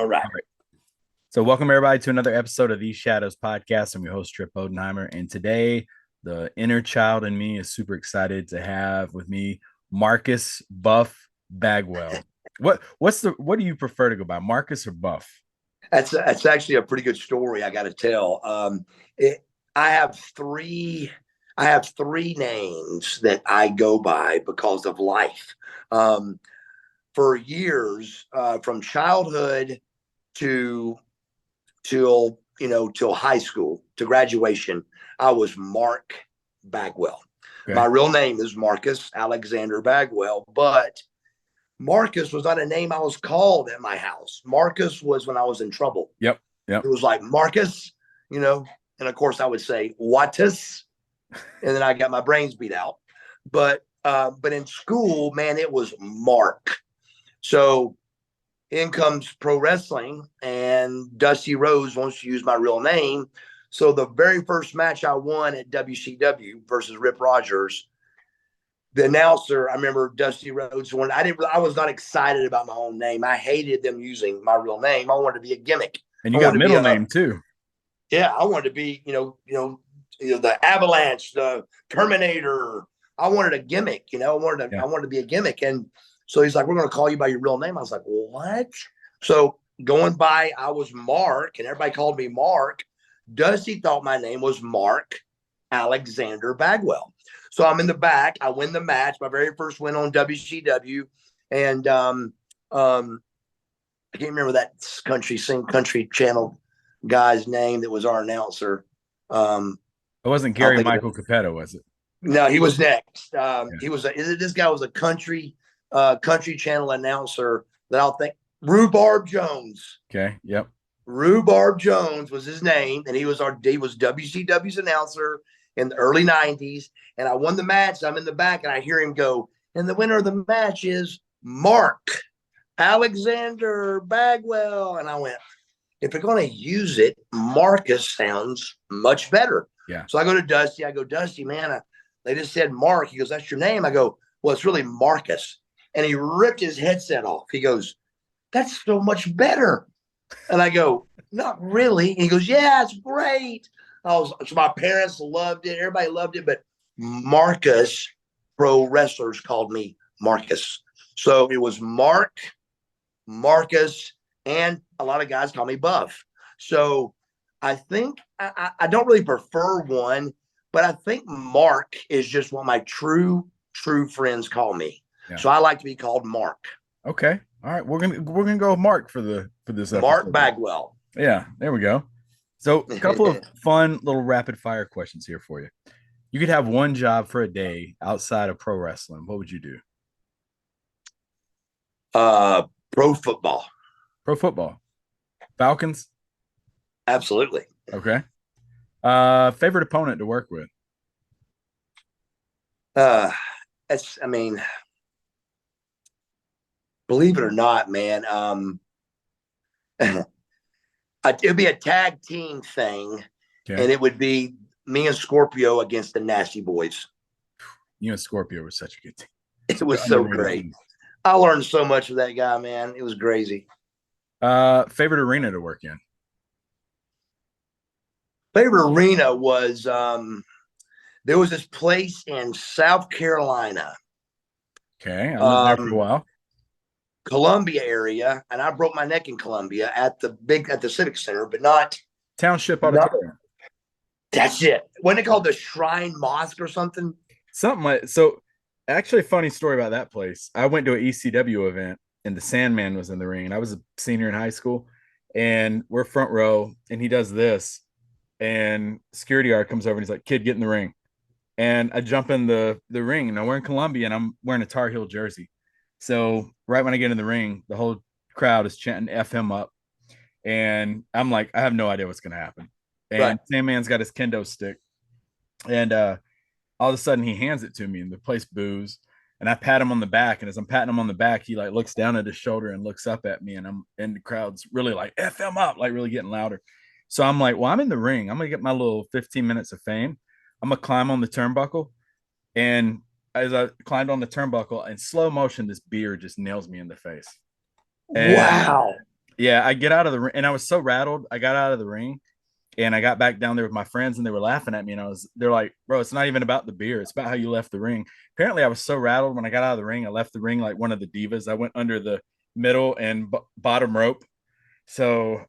All right. All right. So, welcome everybody to another episode of These Shadows podcast. I'm your host, Trip Odenheimer. And today, the inner child in me is super excited to have with me Marcus Buff Bagwell. What do you prefer to go by, Marcus or Buff? That's actually a pretty good story. I got to tell. It, I have three. I have three names that I go by because of life. Um, for years, from childhood to till high school to graduation, I was Mark Bagwell. My Okay. real name is Marcus Alexander Bagwell, but Marcus was not a name I was called at my house. Marcus was when I was in trouble. Yep. It Yep. was like Marcus, and of course I would say Wattis, and then I got my brains beat out. But in school, man, it was Mark. So in comes pro wrestling, and Dusty Rhodes wants to use my real name. So the very first match I won at WCW versus Rip Rogers, the announcer, I remember Dusty Rhodes when I was not excited about my own name. I hated them using my real name. I wanted to be a gimmick. And I you got wanted to be middle a name too. yeah, I wanted to be, the Avalanche, the Terminator. I wanted a gimmick, Yeah. I wanted to be a gimmick. And so he's like, we're gonna call you by your real name. I was like, what? So going by, I was Mark, and everybody called me Mark. Dusty thought my name was Mark Alexander Bagwell. So I'm in the back. I win the match, my very first win on WCW. And I can't remember that country channel guy's name that was our announcer. It wasn't I'll Gary think of Michael it. Capetta, was it? No, he was next. Yeah. This guy was a country channel announcer that I'll think Rhubarb Jones. Okay. Yep. Rhubarb Jones was his name, and he was WCW's announcer in the early '90s. And I won the match. I'm in the back, and I hear him go, and the winner of the match is Mark Alexander Bagwell. And I went, if you're going to use it, Marcus sounds much better. Yeah. So I go to Dusty. I go, Dusty, man, they just said Mark. He goes, that's your name. I go, well, it's really Marcus. And he ripped his headset off. He goes, that's so much better. And I go, not really. And he goes, yeah, it's great. So my parents loved it. Everybody loved it. But Marcus, pro wrestlers called me Marcus. So it was Mark, Marcus, and a lot of guys call me Buff. So I think I don't really prefer one, but I think Mark is just what my true friends call me. Yeah. So I like to be called Mark. Okay. All right. We're gonna go with Mark for this Mark episode. Bagwell. Yeah, there we go. So, a couple of fun little rapid fire questions here for you. You could have one job for a day outside of pro wrestling. What would you do? Pro football. Pro football. Falcons? Absolutely. Okay. Favorite opponent to work with? That's, I mean, believe it or not, man, it'd be a tag team thing, Okay. and it would be me and Scorpio against the Nasty Boys. You and Scorpio were such a good team. It was so great. Team. I learned so much from that guy, man. It was crazy. Favorite arena to work in? Favorite arena was there was this place in South Carolina. Okay, I lived there for a while. Columbia area, and I broke my neck in Columbia at the Civic Center, but not Township Auditorium. That's it. Wasn't it called the Shrine Mosque or something? Something like so. Actually, a funny story about that place. I went to an ECW event, and the Sandman was in the ring, and I was a senior in high school, and we're front row, and he does this, and security guard comes over and he's like, "Kid, get in the ring." And I jump in the ring, and I'm wearing Columbia, and I'm wearing a Tar Heel jersey. So right when I get in the ring, the whole crowd is chanting "F him up," and I'm like, I have no idea what's gonna happen. And right. Sandman's got his kendo stick, and all of a sudden he hands it to me, and the place boos. And I pat him on the back, and as I'm patting him on the back, he like looks down at his shoulder and looks up at me, and the crowd's really like "F him up," like really getting louder. So I'm like, well, I'm in the ring. I'm gonna get my little 15 minutes of fame. I'm gonna climb on the turnbuckle, and as I climbed on the turnbuckle in slow motion, this beer just nails me in the face. And wow. Yeah, I get out of the ring, and I was so rattled. I got out of the ring, and I got back down there with my friends, and they were laughing at me. And they're like, "Bro, it's not even about the beer; it's about how you left the ring." Apparently, I was so rattled when I got out of the ring. I left the ring like one of the divas. I went under the middle and bottom rope, so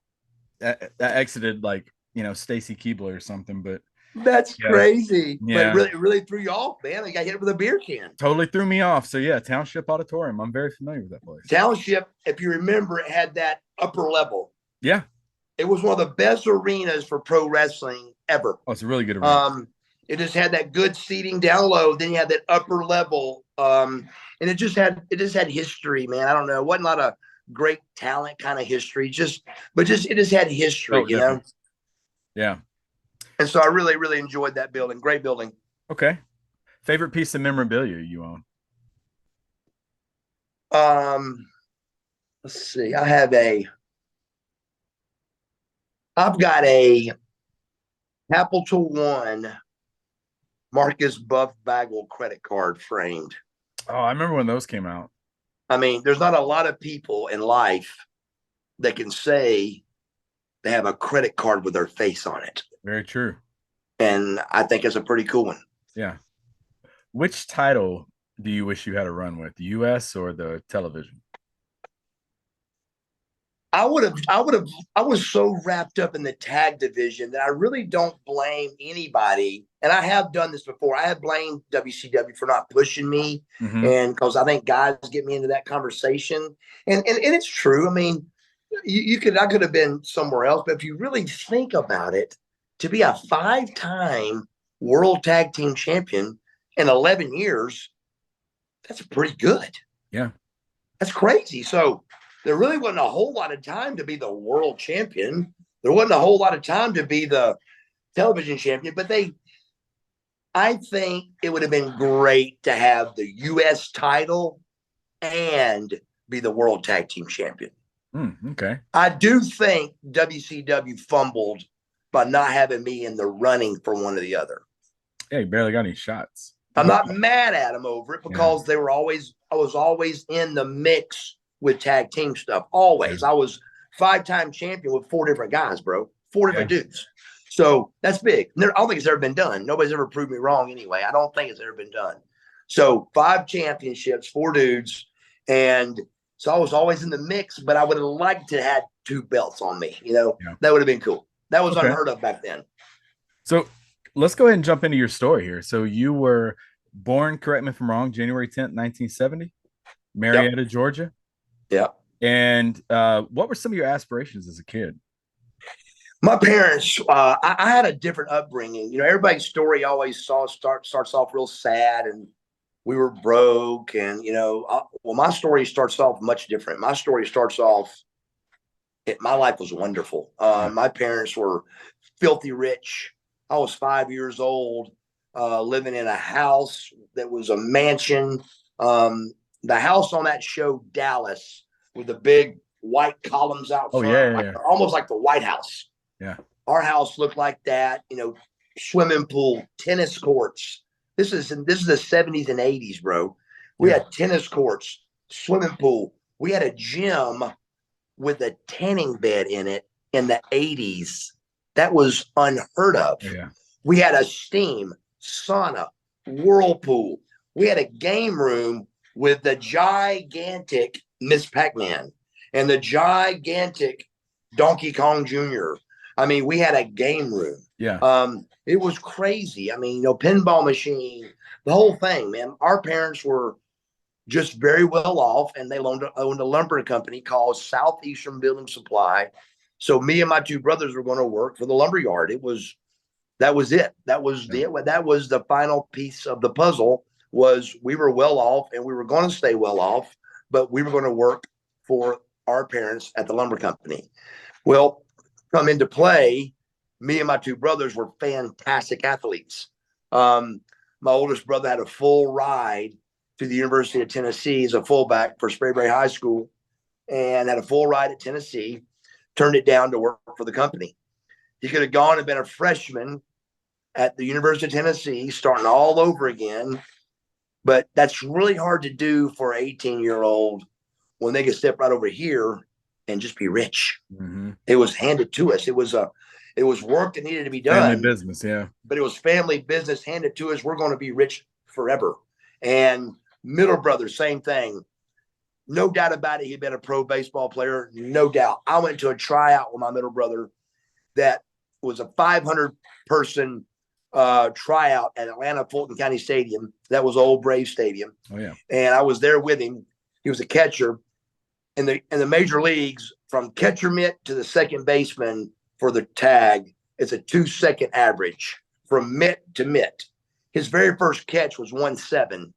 that exited like Stacy Keebler or something. But That's yeah, crazy. But yeah, it really threw you off, man. You got hit with a beer can. totally threw me off. So yeah, Township Auditorium. I'm very familiar with that place. Township, if you remember, it had that upper level. Yeah. It was one of the best arenas for pro wrestling ever. Oh, it's a really good arena. It just had that good seating down low. Then you had that upper level, and it just had history, man. I don't know, it wasn't a lot of great talent kind of history, it just had history, Yeah. And so I really, really enjoyed that building. Great building. Okay. Favorite piece of memorabilia you own? Let's see. I've got a Capital One Marcus Buff Bagwell credit card framed. Oh, I remember when those came out. I mean, there's not a lot of people in life that can say they have a credit card with their face on it. Very true. And I think it's a pretty cool one. Yeah. Which title do you wish you had a run with, the US or the television? I was so wrapped up in the tag division that I really don't blame anybody. And I have done this before. I have blamed WCW for not pushing me. Mm-hmm. And because I think guys get me into that conversation. And it's true. I mean, I could have been somewhere else, but if you really think about it, to be a 5-time world tag team champion in 11 years, that's pretty good. Yeah. That's crazy. So there really wasn't a whole lot of time to be the world champion. There wasn't a whole lot of time to be the television champion, but I think it would have been great to have the US title and be the world tag team champion. Okay. I do think WCW fumbled by not having me in the running for one or the other. Yeah, you barely got any shots. I'm not mad at them over it because I was always in the mix with tag team stuff. Always. Yeah. I was 5-time champion with 4 different guys, bro. 4 different dudes. So that's big. I don't think it's ever been done. Nobody's ever proved me wrong anyway. I don't think it's ever been done. So 5 championships, 4 dudes. And so I was always in the mix, but I would have liked to have 2 belts on me. That would have been cool. That was unheard of back then. So let's go ahead and jump into your story here. So you were born, correct me if I'm wrong, January 10th, 1970, Marietta, Georgia. Yeah. And what were some of your aspirations as a kid? My parents, I had a different upbringing. Everybody's story always starts off real sad, and we were broke. And my story starts off much different. My story starts off. My life was wonderful. My parents were filthy rich. I was 5 years old, living in a house that was a mansion. The house on that show, Dallas, with the big white columns out front, almost like the White House. Yeah. Our house looked like that, swimming pool, tennis courts. This is the 70s and 80s, bro. We had tennis courts, swimming pool. We had a gym with a tanning bed in it in the 80s. That was unheard of. Yeah. We had a steam, sauna, whirlpool. We had a game room with the gigantic Miss Pac-Man and the gigantic Donkey Kong Jr. I mean, we had a game room. Yeah. It was crazy. I mean, pinball machine, the whole thing, man. Our parents were just very well off, and they owned a lumber company called Southeastern Building Supply. So me and my 2 brothers were going to work for the lumber yard. That was it. That was the final piece of the puzzle. Was we were well off, and we were going to stay well off, but we were going to work for our parents at the lumber company. Well, come into play, me and my 2 brothers were fantastic athletes. My oldest brother had a full ride to the University of Tennessee as a fullback for Sprayberry High School, and had a full ride at Tennessee, turned it down to work for the company. He could have gone and been a freshman at the University of Tennessee, starting all over again. But that's really hard to do for an 18-year-old when they can step right over here and just be rich. Mm-hmm. It was handed to us. It was work that needed to be done. Family business, yeah. But it was family business handed to us. We're going to be rich forever. And middle brother, same thing. No doubt about it. He'd been a pro baseball player. No doubt. I went to a tryout with my middle brother that was a 500-person tryout at Atlanta Fulton County Stadium. That was old Brave Stadium. Oh, yeah. And I was there with him. He was a catcher. In the major leagues, from catcher mitt to the second baseman for the tag, it's a 2-second average from mitt to mitt. His very first catch was 1-7,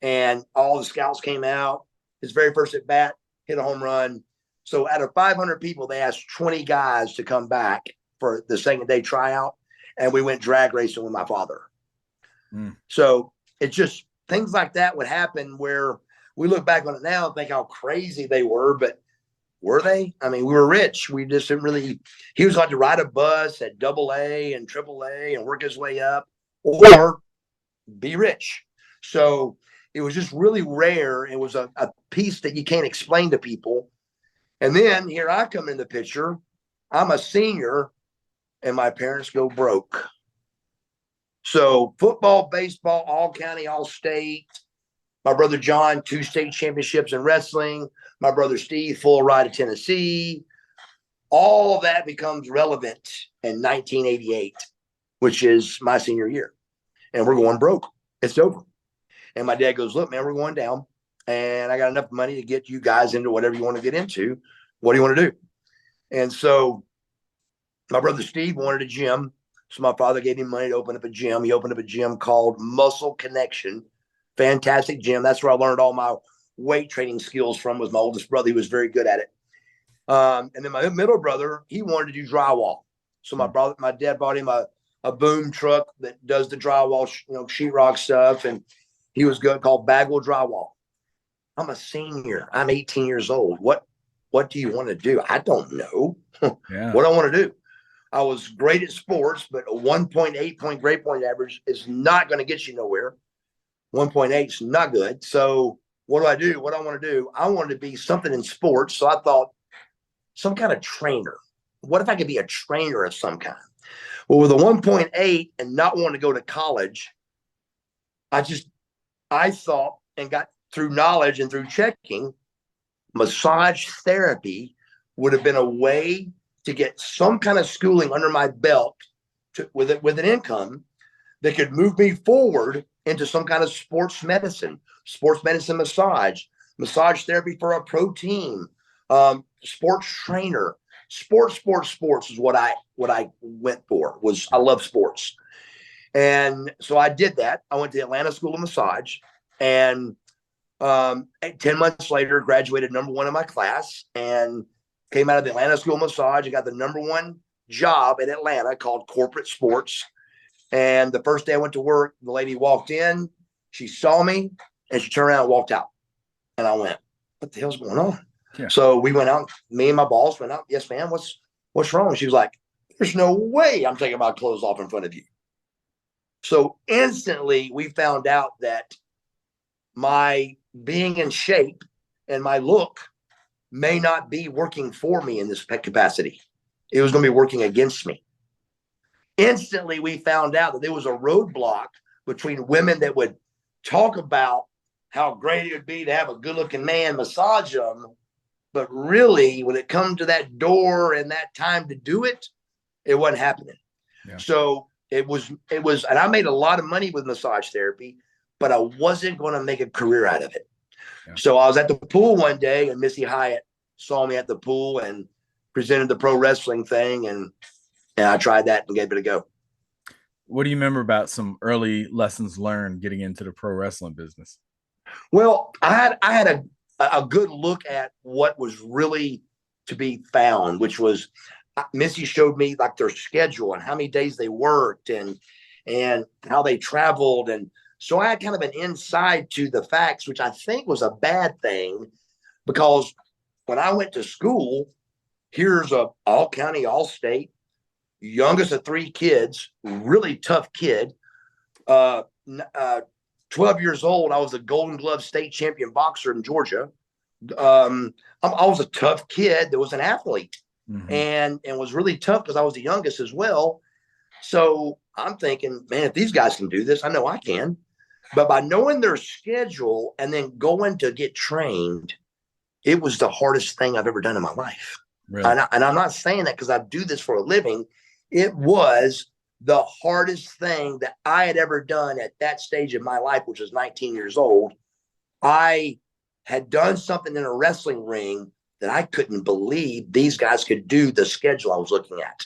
and all the scouts came out. His very first at bat, hit a home run. So out of 500 people, they asked 20 guys to come back for the second day tryout, and we went drag racing with my father. So it's just things like that would happen where we look back on it now and think how crazy they were, but were they? I mean, we were rich. We just didn't really. He was like to ride a bus at AA and AAA and work his way up, or be rich. So it was just really rare. It was a piece that you can't explain to people. And then here I come in the picture. I'm a senior, and my parents go broke. So football, baseball, all county, all state. My brother John, 2 state championships in wrestling. My brother Steve, full ride to Tennessee. All of that becomes relevant in 1988, which is my senior year. And we're going broke. It's over. And my dad goes, look, man, we're going down. And I got enough money to get you guys into whatever you want to get into. What do you want to do? And so my brother Steve wanted a gym. So my father gave him money to open up a gym. He opened up a gym called Muscle Connection. Fantastic gym. That's where I learned all my weight training skills from, was my oldest brother. He was very good at it. And then my middle brother, he wanted to do drywall. So my dad bought him a boom truck that does the drywall, sheetrock stuff. And he was good, called Bagwell Drywall. I'm a senior. I'm 18 years old. What do you want to do? I don't know. Yeah. What I want to do. I was great at sports, but a 1.8 point grade point average is not going to get you nowhere. 1.8 is not good. So what do I do? What I want to do? I wanted to be something in sports. So I thought some kind of trainer. What if I could be a trainer of some kind? Well, with a 1.8 and not wanting to go to college, I thought and got through knowledge and through checking, massage therapy would have been a way to get some kind of schooling under my belt with an income that could move me forward into some kind of sports medicine massage therapy for a pro team, sports trainer, sports is what I went for. I love sports. And so I did that. I went to the Atlanta School of Massage, and 10 months later, graduated #1 in my class and came out of the Atlanta School of Massage and got the #1 job in Atlanta called corporate sports. And the first day I went to work, the lady walked in, she saw me, and she turned around and walked out. And I went, what the hell's going on? Yeah. So we went out, me and my boss went out. Yes, ma'am. What's wrong? She was like, there's no way I'm taking my clothes off in front of you. So instantly we found out that my being in shape and my look may not be working for me in this capacity. It was going to be working against me. Instantly, we found out that there was a roadblock between women that would talk about how great it would be to have a good-looking man massage them, but really, when it comes to that door and that time to do it, it wasn't happening. Yeah. So it was, and I made a lot of money with massage therapy, but I wasn't going to make a career out of it. Yeah. So I was at the pool one day, and Missy Hyatt saw me at the pool and presented the pro wrestling thing, and I tried that and gave it a go. What do you remember about some early lessons learned getting into the pro wrestling business? Well, I had a good look at what was really to be found, which was Missy showed me like their schedule and how many days they worked and how they traveled. And so I had kind of an insight to the facts, which I think was a bad thing, because when I went to school, here's a all county, all state, youngest of 3 kids, really tough kid. 12 years old, I was a Golden Glove state champion boxer in Georgia. I was a tough kid that was an athlete, Mm-hmm. and was really tough because I was the youngest as well. So I'm thinking, man, if these guys can do this, I know I can. But by knowing their schedule and then going to get trained, it was the hardest thing I've ever done in my life. Really? And I'm not saying that because I do this for a living. It was the hardest thing that I had ever done at that stage of my life, which was 19 years old. I had done something in a wrestling ring that I couldn't believe these guys could do the schedule I was looking at.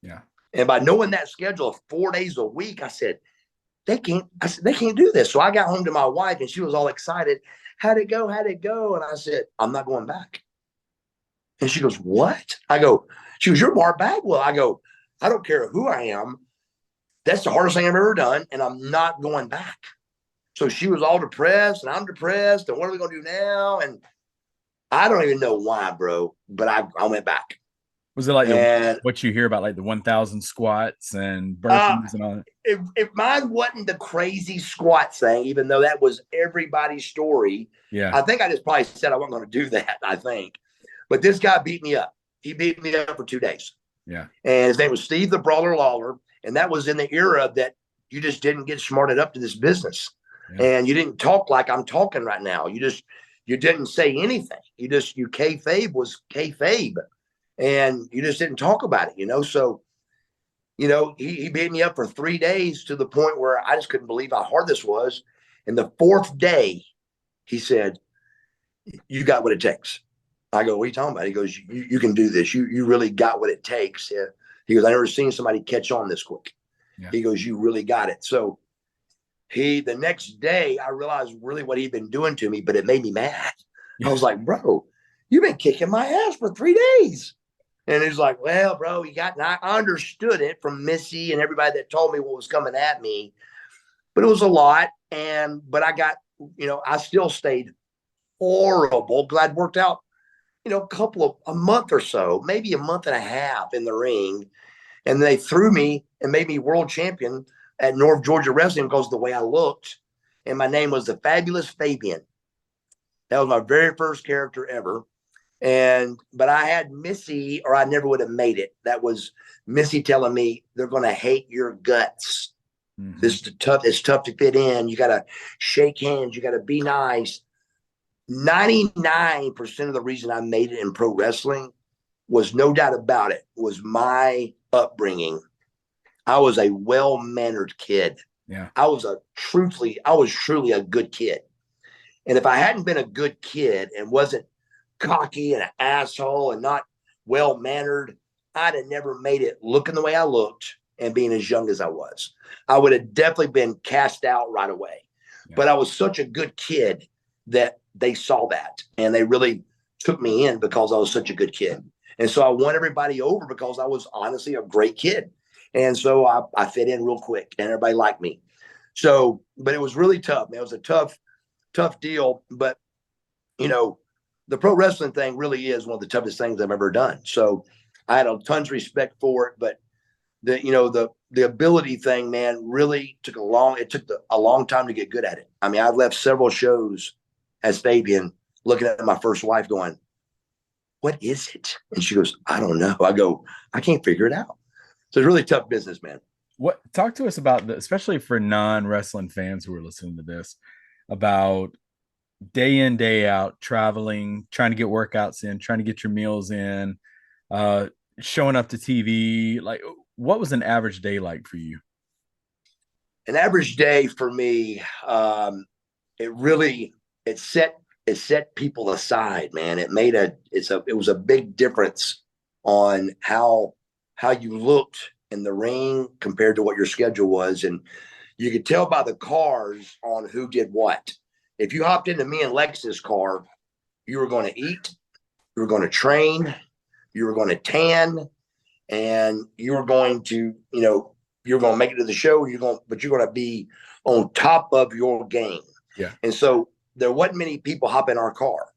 Yeah. And by knowing that schedule of 4 days a week, I said, they can't do this. So I got home to my wife and she was all excited. How'd it go? How'd it go? And I said, I'm not going back. And she goes, what? She goes, you're Mark Bagwell. I go, I don't care who I am. That's the hardest thing I've ever done. And I'm not going back. So she was all depressed and I'm depressed. And what are we going to do now? And I don't even know why, bro, but I went back. Was it like what you hear about, like the 1,000 squats and burpees and all that? If mine wasn't the crazy squat thing, even though that was everybody's story, yeah, I think I just probably said I wasn't going to do that, I think. But this guy beat me up. He beat me up for 2 days. Yeah. And his name was Steve the Brawler Lawler. And that was in the era that you just didn't get smarted up to this business. Yeah. And you didn't talk like I'm talking right now. You didn't say anything. You kayfabe was kayfabe. And you just didn't talk about it, So, he beat me up for 3 days to the point where I just couldn't believe how hard this was. And the 4th day, he said, you got what it takes. I go, what are you talking about? He goes, you can do this. You really got what it takes. Yeah. He goes, I never seen somebody catch on this quick. Yeah. He goes, you really got it. So the next day, I realized really what he'd been doing to me, but it made me mad. Yeah. I was like, bro, you've been kicking my ass for 3 days. And he's like, well, bro, I understood it from Missy and everybody that told me what was coming at me, but it was a lot. But I got, I still stayed horrible. Glad worked out, a month or so, maybe a month and a half in the ring. And they threw me and made me world champion at North Georgia Wrestling because of the way I looked. And my name was the Fabulous Fabian. That was my very first character ever. But I had Missy, or I never would have made it. That was Missy telling me they're going to hate your guts. Mm-hmm. It's tough to fit in. You got to shake hands. You got to be nice. 99% of the reason I made it in pro wrestling was, no doubt about it, was my upbringing. I was a well-mannered kid. Yeah. I was truly a good kid. And if I hadn't been a good kid and wasn't cocky and an asshole and not well-mannered, I'd have never made it looking the way I looked and being as young as I was. I would have definitely been cast out right away. Yeah. But I was such a good kid that they saw that and they really took me in because I was such a good kid. And so I won everybody over because I was honestly a great kid. And so I fit in real quick and everybody liked me. So, but it was really tough. Man, it was a tough deal. But, the pro wrestling thing really is one of the toughest things I've ever done. So I had tons of respect for it, but the ability thing, man, really took a long time to get good at it. I mean, I left several shows as Fabian looking at my first wife going, what is it? And she goes, I don't know. I go, I can't figure it out. So it's really tough business, man. Talk to us about especially for non-wrestling fans who are listening to this, about day in, day out, traveling, trying to get workouts in, trying to get your meals in, showing up to TV. Like, what was an average day like for you? An average day for me, it set people aside, man. It was a big difference on how you looked in the ring compared to what your schedule was. And you could tell by the cars on who did what. If you hopped into me and Lex's car, you were going to eat, you were going to train, you were going to tan, and you were going to, you're going to make it to the show. But you're going to be on top of your game. Yeah. And so there wasn't many people hop in our car.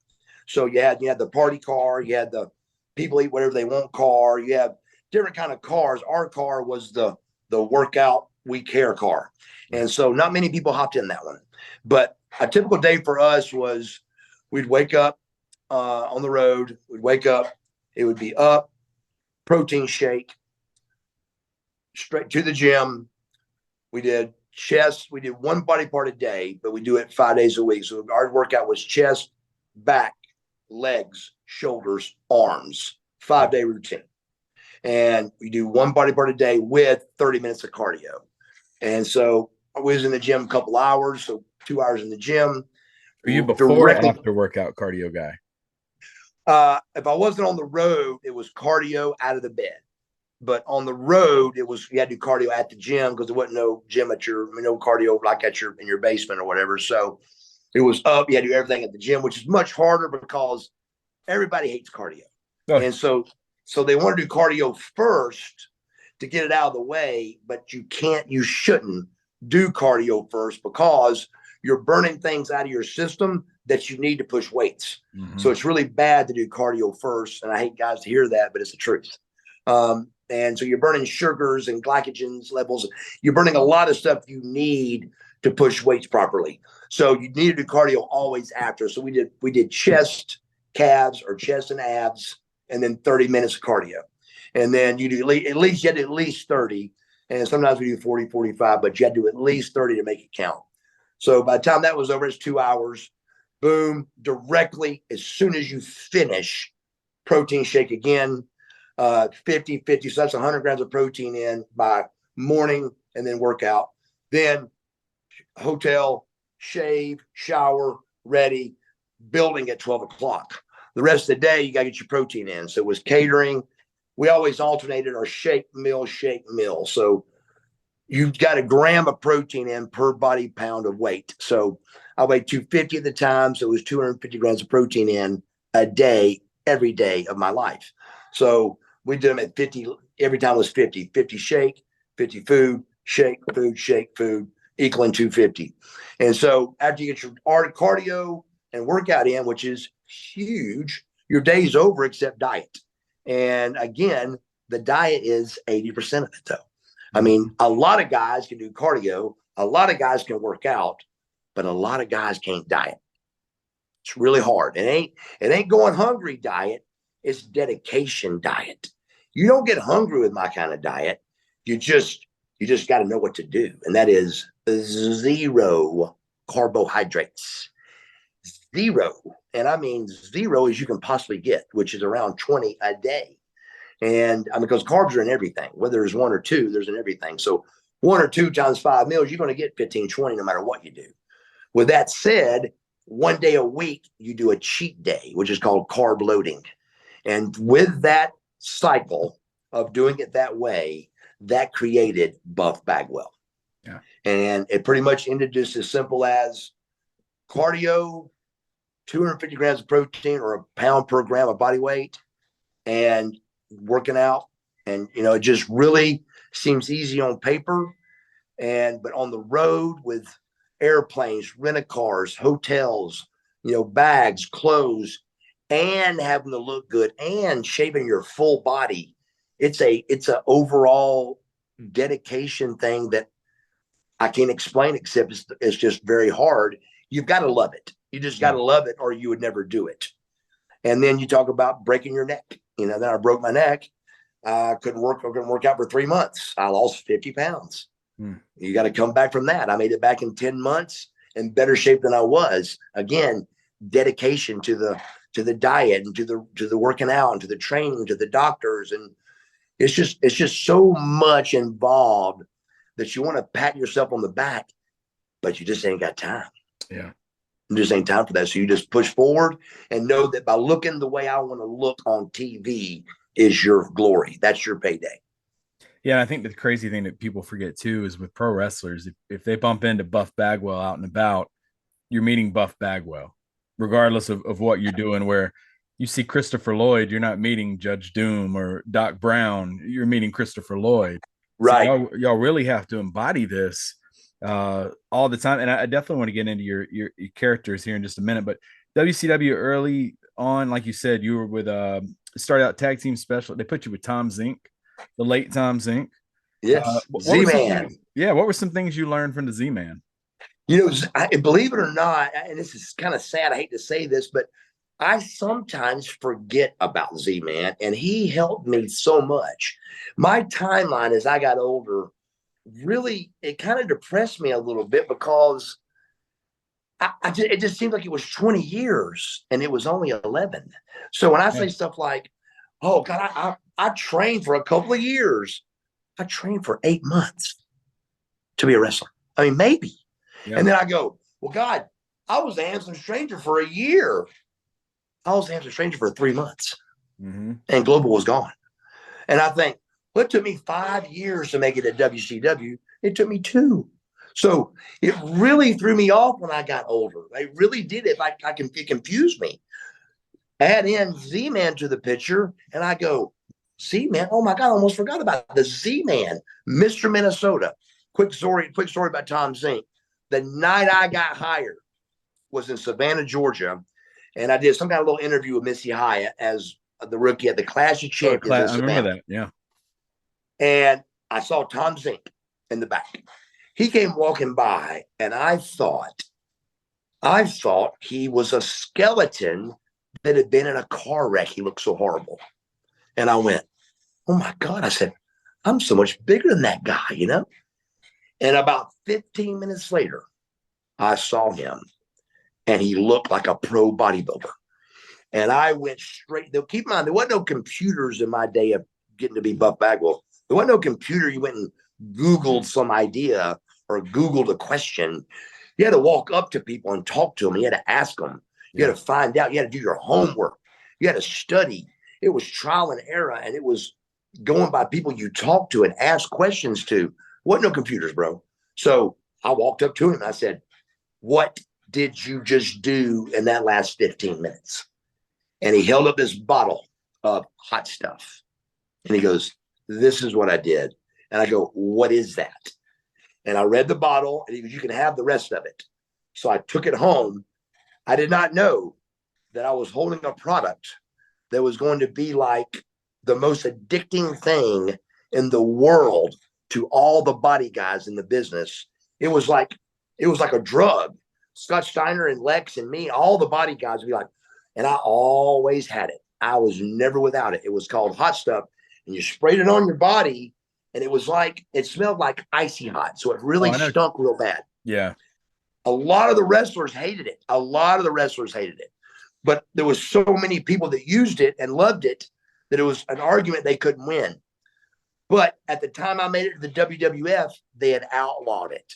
So you had the party car, you had the people eat whatever they want car, you have different kind of cars. Our car was the workout we care car. And so not many people hopped in that one. But a typical day for us was we'd wake up, on the road. We'd wake up. It would be up, protein shake, straight to the gym. We did chest. We did one body part a day, but we do it 5 days a week. So our workout was chest, back, legs, shoulders, arms, 5-day routine. And we do one body part a day with 30 minutes of cardio. And so I was in the gym a couple hours, so 2 hours in the gym. Are you before or after workout cardio guy? If I wasn't on the road, it was cardio out of the bed. But on the road, it was you had to do cardio at the gym because there wasn't no gym at no cardio like in your basement or whatever. So it was up. You had to do everything at the gym, which is much harder because everybody hates cardio. Oh. And so they want to do cardio first to get it out of the way, but you shouldn't do cardio first because you're burning things out of your system that you need to push weights. Mm-hmm. So it's really bad to do cardio first. And I hate guys to hear that, but it's the truth. And so you're burning sugars and glycogens levels. You're burning a lot of stuff you need to push weights properly. So you need to do cardio always after. So we did chest, calves, or chest and abs, and then 30 minutes of cardio. And then you do you had at least 30. And sometimes we do 40, 45, but you had to do at least 30 to make it count. So by the time that was over, it's 2 hours. Boom, directly as soon as you finish, protein shake again. 50. So that's 100 grams of protein in by morning and then workout. Then hotel, shave, shower, ready, building at 12 o'clock. The rest of the day, you got to get your protein in. So it was catering. We always alternated our shake meal. So you've got a gram of protein in per body pound of weight. So I weighed 250 at the time. So it was 250 grams of protein in a day, every day of my life. So we did them at 50. Every time was 50 shake, 50 food, shake, food, equaling 250. And so after you get your cardio and workout in, which is huge, your day's over except diet. And again, the diet is 80% of it though. I mean, a lot of guys can do cardio. A lot of guys can work out, but a lot of guys can't diet. It's really hard. It ain't going hungry diet. It's dedication diet. You don't get hungry with my kind of diet. You just got to know what to do. And that is 0 carbohydrates. 0. And I mean 0 as you can possibly get, which is around 20 a day. And because carbs are in everything, whether there's 1 or 2, there's in everything. So 1 or 2 times 5 meals, you're going to get 15, 20, no matter what you do. With that said, 1 day a week, you do a cheat day, which is called carb loading. And with that cycle of doing it that way, that created Buff Bagwell. Yeah. And it pretty much ended just as simple as cardio, 250 grams of protein or a pound per gram of body weight, and working out. And, it just really seems easy on paper. But on the road with airplanes, rent-a-cars, hotels, bags, clothes, and having to look good and shaving your full body. It's a overall dedication thing that I can't explain except it's just very hard. You've got to love it. You just got to love it or you would never do it. And then you talk about breaking your neck. Then I broke my neck. I couldn't work out for 3 months. I lost 50 pounds. You got to come back from that. I made it back in 10 months in better shape than I was. Again, dedication to the diet and to the working out and to the training, to the doctors. And it's just so much involved that you want to pat yourself on the back, but you just ain't got time. Yeah. Just ain't time for that. So you just push forward and know that by looking the way I want to look on TV is your glory. That's your payday. Yeah, I think the crazy thing that people forget too is with pro wrestlers, if they bump into Buff Bagwell out and about, you're meeting Buff Bagwell, regardless of what you're doing. Where you see Christopher Lloyd, you're not meeting Judge Doom or Doc Brown, you're meeting Christopher Lloyd. Right. So y'all really have to embody this all the time. And I definitely want to get into your characters here in just a minute. But WCW early on, like you said, you were with started out tag team special. They put you with Tom Zink, the late Tom Zink. Yes, Z-Man. What were some things you learned from the Z-Man? Believe it or not, and this is kind of sad, I hate to say this, but I sometimes forget about Z-Man, and he helped me so much. My timeline as I got older, really, it kind of depressed me a little bit because it just seemed like it was 20 years and it was only 11. So when I say stuff like, oh, God, I trained for a couple of years, I trained for 8 months to be a wrestler. I mean, maybe. Yeah. And then I go, well, God, I was a handsome stranger for a year. I was a handsome stranger for 3 months, and Global was gone. And I think, well, it took me 5 years to make it at WCW. It took me 2. So it really threw me off when I got older. It really did. It confused me. Add in Z-Man to the picture, and I go, Z-Man, oh my God, I almost forgot about the Z-Man, Mr. Minnesota. Quick story about Tom Zink. The night I got hired was in Savannah, Georgia, and I did some kind of little interview with Missy Hyatt as the rookie at the Clash of Champions in Savannah. I remember that, yeah. And I saw Tom Zink in the back. He came walking by, and I thought he was a skeleton that had been in a car wreck. He looked so horrible. And I went, oh my God. I said, I'm so much bigger than that guy, you know? And about 15 minutes later, I saw him, and he looked like a pro bodybuilder. And I went straight. Keep in mind, there wasn't no computers in my day of getting to be Buff Bagwell. There wasn't no computer. You went and Googled some idea or Googled a question. You had to walk up to people and talk to them. You had to ask them. You had to find out. You had to do your homework. You had to study. It was trial and error, and it was going by people you talked to and asked questions to. Wasn't no computers, bro. So I walked up to him and I said, what did you just do in that last 15 minutes? And he held up this bottle of hot stuff. And he goes, this is what I did. And I go, what is that? And I read the bottle, and he goes, you can have the rest of it. So I took it home. I did not know that I was holding a product that was going to be like the most addicting thing in the world to all the body guys in the business. It was like a drug. Scott Steiner and Lex and me, all the body guys would be like, and I always had it. I was never without it. It was called hot stuff, and you sprayed it on your body, and it smelled like icy hot. So it really stunk real bad. Yeah. A lot of the wrestlers hated it. But there was so many people that used it and loved it that it was an argument they couldn't win. But at the time I made it to the WWF, they had outlawed it.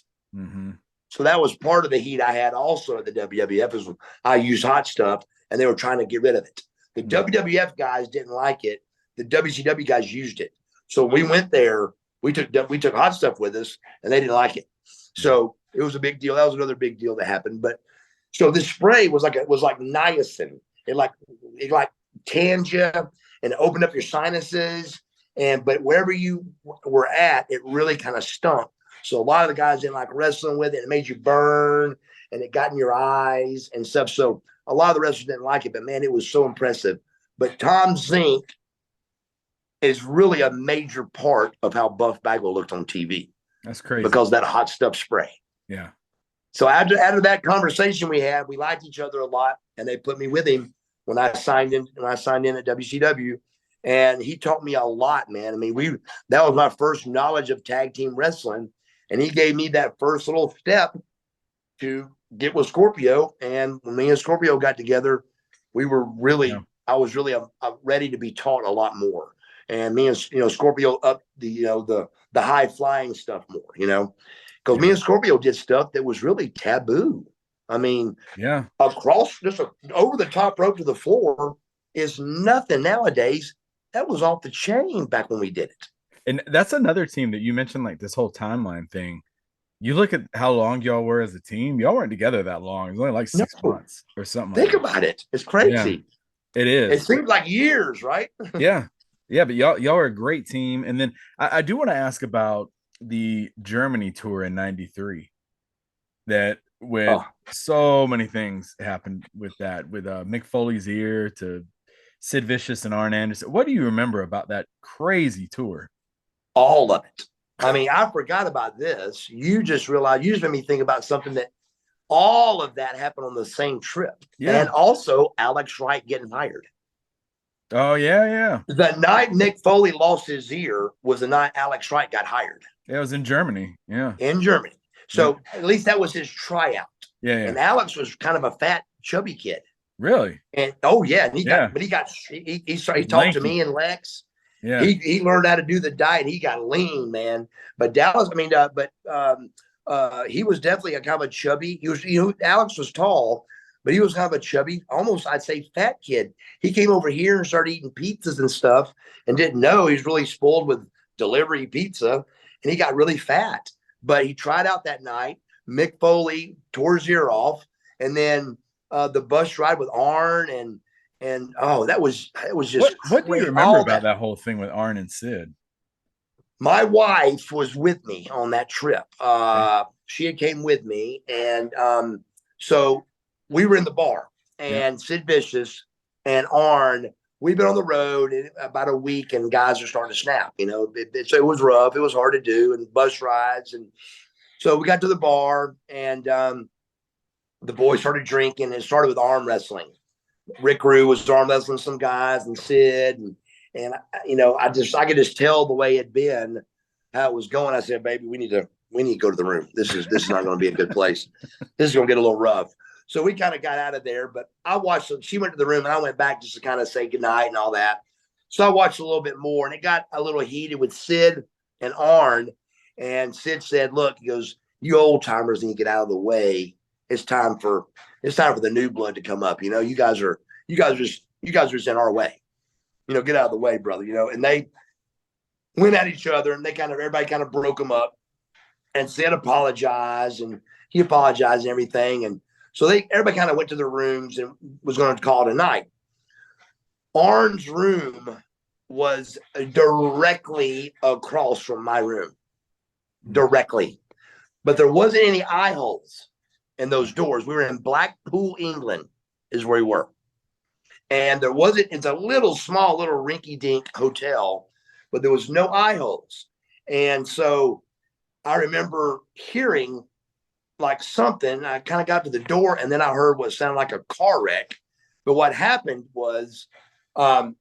So that was part of the heat I had also at the WWF is I used hot stuff, and they were trying to get rid of it. The WWF guys didn't like it. The WCW guys used it. So we went there. We took hot stuff with us, and they didn't like it. So it was a big deal. That was another big deal that happened. But so this spray was like niacin. It tanned you and opened up your sinuses. But wherever you were at, it really kind of stunk. So a lot of the guys didn't like wrestling with it. It made you burn, and it got in your eyes and stuff. So a lot of the wrestlers didn't like it, but man, it was so impressive. But Tom Zink is really a major part of how Buff Bagwell looked on TV. That's crazy. Because of that hot stuff spray. Yeah. So after that conversation we had, we liked each other a lot, and they put me with him when I signed in at WCW. And he taught me a lot, man. I mean, that was my first knowledge of tag team wrestling. And he gave me that first little step to get with Scorpio. And when me and Scorpio got together, we were really, I was really ready to be taught a lot more. And me and, Scorpio up the high flying stuff more, because me and Scorpio did stuff that was really taboo. I mean, across just over the top rope to the floor is nothing nowadays. That was off the chain back when we did it. And that's another team that you mentioned, like this whole timeline thing. You look at how long y'all were as a team. Y'all weren't together that long. It was only like 6 months or something. Think about it. It's crazy. Yeah, it is. It seems like years, right? Yeah. But y'all are a great team. And then I do want to ask about the Germany tour in '93. That with so many things happened with that, with Mick Foley's ear to Sid Vicious and Arn Anderson. What do you remember about that crazy tour? All of it. I mean, I forgot about this. You just realized, you just made me think about something that All of that happened on the same trip. Yeah. And also Alex Wright getting hired. Oh, yeah. The night Nick Foley lost his ear was the night Alex Wright got hired. It was in Germany. Yeah. In Germany. So at least that was his tryout. Yeah. And Alex was kind of a fat, chubby kid. Really? And and he talked to me and Lex. Yeah. He learned how to do the diet. He got lean, man. But Dallas, he was definitely a kind of a chubby. Alex was tall, but he was kind of a chubby, almost I'd say fat kid. He came over here and started eating pizzas and stuff, and didn't know he was really spoiled with delivery pizza, and he got really fat. But he tried out that night. Mick Foley tore his ear off, and then the bus ride with Arn and that was just what do you remember about that whole thing with Arn and Sid? My wife was with me on that trip. She had came with me, and so we were in the bar, and Sid Vicious and Arn. We've been on the road in about a week, and guys are starting to snap. So it was rough. It was hard to do, and bus rides, and so we got to the bar, and the boys started drinking. It started with arm wrestling. Rick Roode was arm wrestling some guys, and Sid, and I could just tell the way it'd been, how it was going. I said, "Baby, we need to go to the room. This is not going to be a good place. This is going to get a little rough." So we kind of got out of there. But I watched. She went to the room, and I went back just to kind of say goodnight and all that. So I watched a little bit more, and it got a little heated with Sid and Arn. And Sid said, "Look," he goes, "you old timers need to get out of the way. It's time for the new blood to come up. You guys are just in our way. Get out of the way, brother." And they went at each other, and everybody kind of broke them up. And Sid apologized, and he apologized and everything. And so everybody kind of went to their rooms and was going to call it a night. Arn's room was directly across from my room, directly, but there wasn't any eye holes in those doors. We were in Blackpool, England, is where we were. And there wasn't, it's a small little rinky dink hotel, but there was no eye holes. And so I remember hearing like something. I kind of got to the door, and then I heard what sounded like a car wreck. But what happened was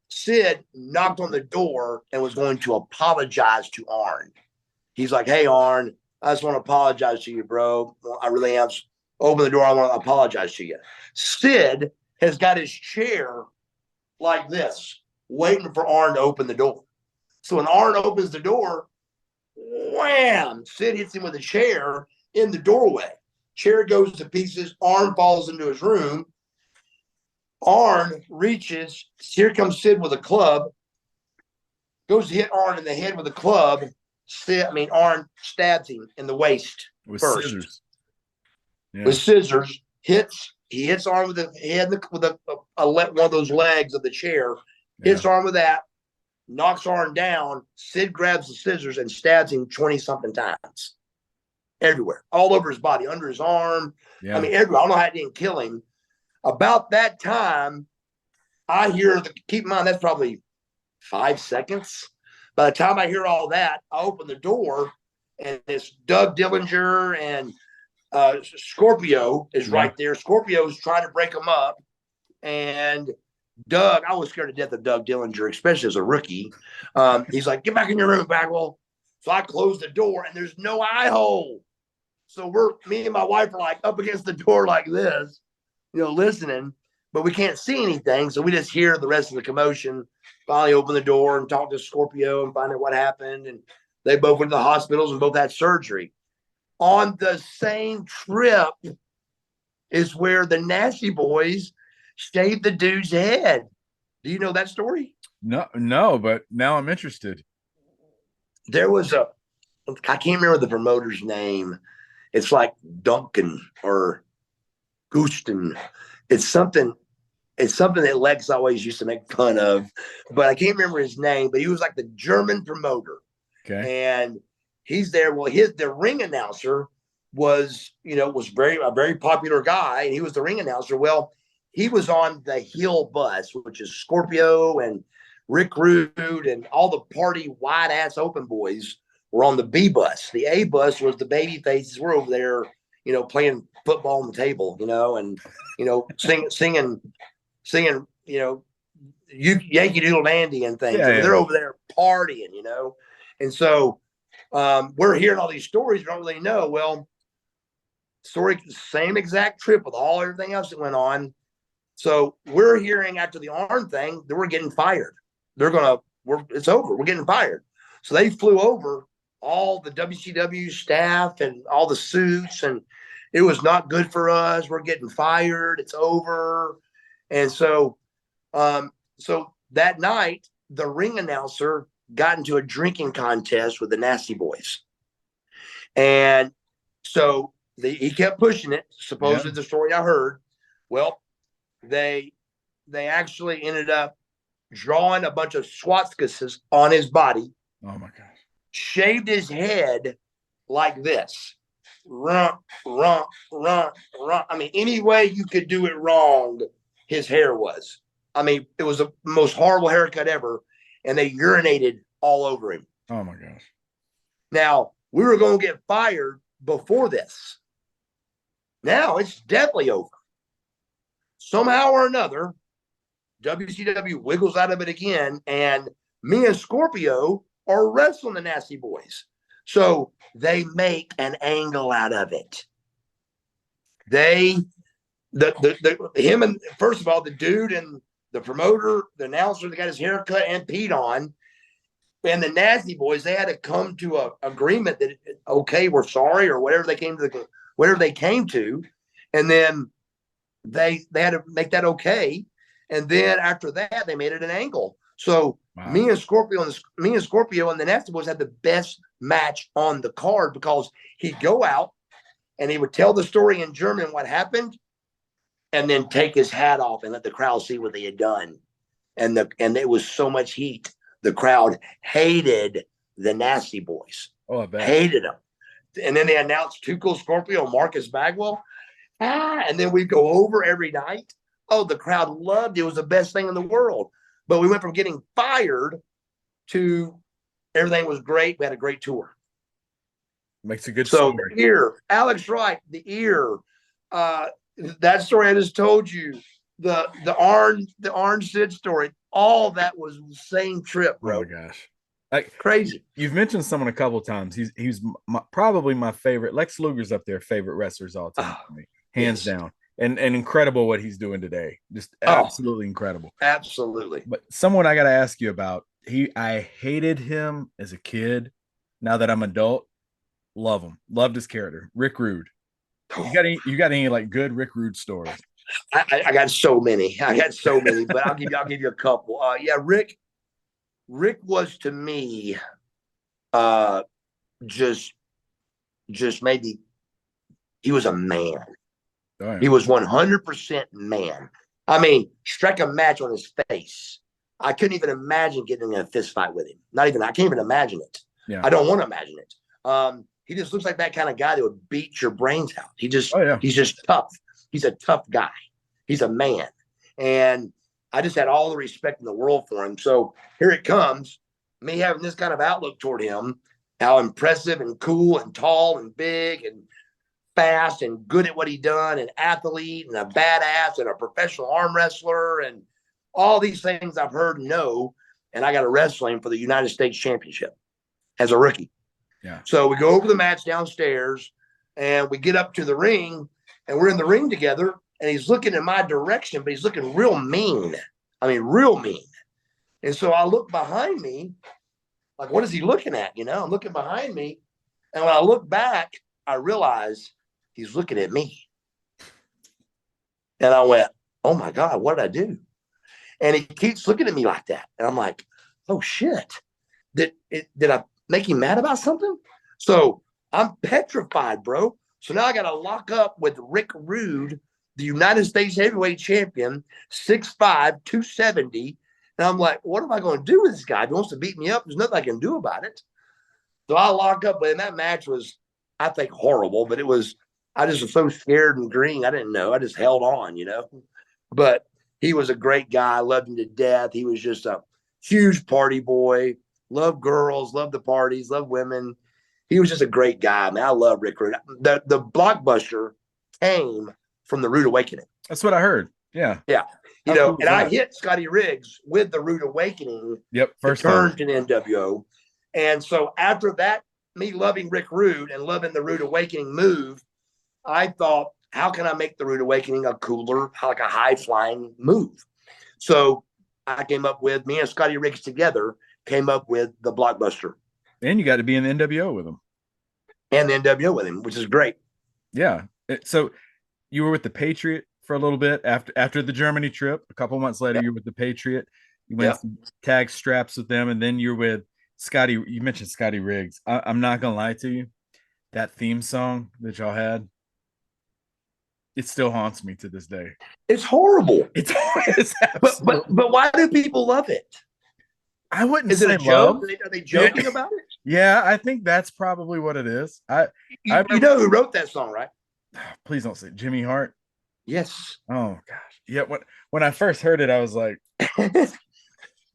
Sid knocked on the door and was going to apologize to Arn. He's like, "Hey, Arn, I just want to apologize to you, bro. I really am. Open the door. I want to apologize to you." Sid has got his chair like this, waiting for Arn to open the door. So when Arn opens the door, wham! Sid hits him with a chair in the doorway. Chair goes to pieces. Arn falls into his room. Arn reaches. Comes Sid with a club. Goes to hit Arn in the head with a club. Arn stabs him in the waist with first. Scissors. Yeah. With scissors. He hits Arn with the head with one of those legs of the chair. Hits Arn with that. Knocks Arn down. Sid grabs the scissors and stabs him 20-something times. Everywhere. All over his body. Under his arm. Yeah. Everywhere. I don't know how it didn't kill him. About that time, I hear, keep in mind, that's probably 5 seconds. By the time I hear all that, I open the door, and it's Doug Dillinger and Scorpio is right there. Scorpio's trying to break them up. And Doug, I was scared to death of Doug Dillinger, especially as a rookie. He's like, "Get back in your room, Bagwell." So I close the door, and there's no eye hole. So me and my wife are like up against the door like this, listening, but we can't see anything. So we just hear the rest of the commotion. Finally open the door and talk to Scorpio and find out what happened. And they both went to the hospitals and both had surgery. On the same trip is where the Nasty Boys shaved the dude's head. Do you know that story? No, but now I'm interested. There was I can't remember the promoter's name. It's like Duncan or Gusten. It's something that Lex always used to make fun of, but I can't remember his name. But he was like the German promoter. Okay. And he's there. Well, the ring announcer was a very popular guy, and he was the ring announcer. Well, he was on the heel bus, which is Scorpio and Rick Rude and all the party wide ass open boys were on the B bus. The A bus was the baby faces. We're over there, playing football on the table, and singing, Yankee Doodle Dandy and things. Yeah, They're over there partying, and so we're hearing all these stories. We don't really know. Well, same exact trip with everything else that went on. So we're hearing after the Arn thing that we're getting fired. It's over. We're getting fired. So they flew over all the WCW staff and all the suits, and it was not good for us. We're getting fired. It's over. And so, so that night, the ring announcer got into a drinking contest with the Nasty Boys. And so he kept pushing it, supposedly the story I heard. Well, they actually ended up drawing a bunch of swastikas on his body. Oh my gosh. Shaved his head like this. Rump, rump, rump, rump. I mean, any way you could do it wrong, his hair was. I mean, it was the most horrible haircut ever. And they urinated all over him. Oh my gosh. Now, we were going to get fired before this. Now it's definitely over. Somehow or another, WCW wiggles out of it again, and me and Scorpio are wrestling the Nasty Boys. So they make an angle out of it. Him and, first of all, the dude and the promoter, the announcer that got his hair cut and peed on, and the Nasty Boys, they had to come to an agreement that, okay, we're sorry, or whatever they came to, and then they had to make that okay. And then after that, they made it an angle. So me and Scorpio and the Nasty Boys had the best match on the card, because he'd go out and he would tell the story in German what happened, and then take his hat off and let the crowd see what they had done. And it was so much heat. The crowd hated the Nasty Boys. Oh, I bet. Hated them. And then they announced Too Cool Scorpio and Marcus Bagwell. And then we go over every night. Oh, the crowd loved it. It was the best thing in the world. But we went from getting fired to everything was great. We had a great tour. Makes a good story. So the ear, Alex Wright, the ear, that story I just told you, the Orange Sid story, all that was the same trip, bro. Oh my gosh. Crazy. You've mentioned someone a couple of times. He's probably my favorite. Lex Luger's up there, favorite wrestlers all time for me, hands down. And incredible what he's doing today. Just absolutely incredible. Absolutely. But someone I got to ask you about. I hated him as a kid. Now that I'm adult, love him. Loved his character, Rick Rude. You got any like good Rick Rude stories? I got so many. But I'll give you a couple. Rick was to me just maybe he was a man. Oh, yeah. He was 100% man. I mean, struck a match on his face. I couldn't even imagine getting in a fist fight with him. I can't even imagine it. Yeah. I don't want to imagine it. He just looks like that kind of guy that would beat your brains out. He's just tough. He's a tough guy. He's a man. And I just had all the respect in the world for him. So here it comes, me having this kind of outlook toward him, how impressive and cool and tall and big and fast and good at what he done, an athlete and a badass and a professional arm wrestler and all these things I've heard and know. And I got to wrestle him for the United States Championship as a rookie. Yeah. So we go over the match downstairs and we get up to the ring and we're in the ring together and he's looking in my direction, but he's looking real mean. I mean, real mean. And so I look behind me, like, what is he looking at? I'm looking behind me. And when I look back, I realize he's looking at me. And I went, oh my God, what did I do? And he keeps looking at me like that. And I'm like, oh shit. Did I make him mad about something? So I'm petrified, bro. So now I got to lock up with Rick Rude, the United States heavyweight champion, 6'5", 270. And I'm like, what am I going to do with this guy? If he wants to beat me up, there's nothing I can do about it. So I lock up, but that match was, I think, horrible. But I just was so scared and green. I didn't know. I just held on, But he was a great guy. I loved him to death. He was just a huge party boy. Loved girls, loved the parties, loved women. He was just a great guy, man. I love Rick Rude. The Blockbuster came from the Rude Awakening. That's what I heard. Yeah. Yeah. How cool is And I that? hit Scotty Riggs with the Rude Awakening Yep. to First time. turn to NWO. And so after that, me loving Rick Rude and loving the Rude Awakening move, I thought, how can I make the Rude Awakening a cooler, like a high flying move? So I came up with, me and Scotty Riggs together came up with the Blockbuster. And you got to be in the NWO with him. And the NWO with him, which is great. Yeah. So you were with the Patriot for a little bit after the Germany trip. A couple months later, you were with the Patriot. You went some tag straps with them, and then you're with Scotty. You mentioned Scotty Riggs. I'm not gonna lie to you. That theme song that y'all had, it still haunts me to this day. It's horrible. It's but why do people love it? I wouldn't Is say it a joke? love. Are they joking about it? Yeah, I think that's probably what it is. You know who wrote that song, right? Please don't say Jimmy Hart. Yes. Oh gosh. Yeah. When I first heard it, I was like,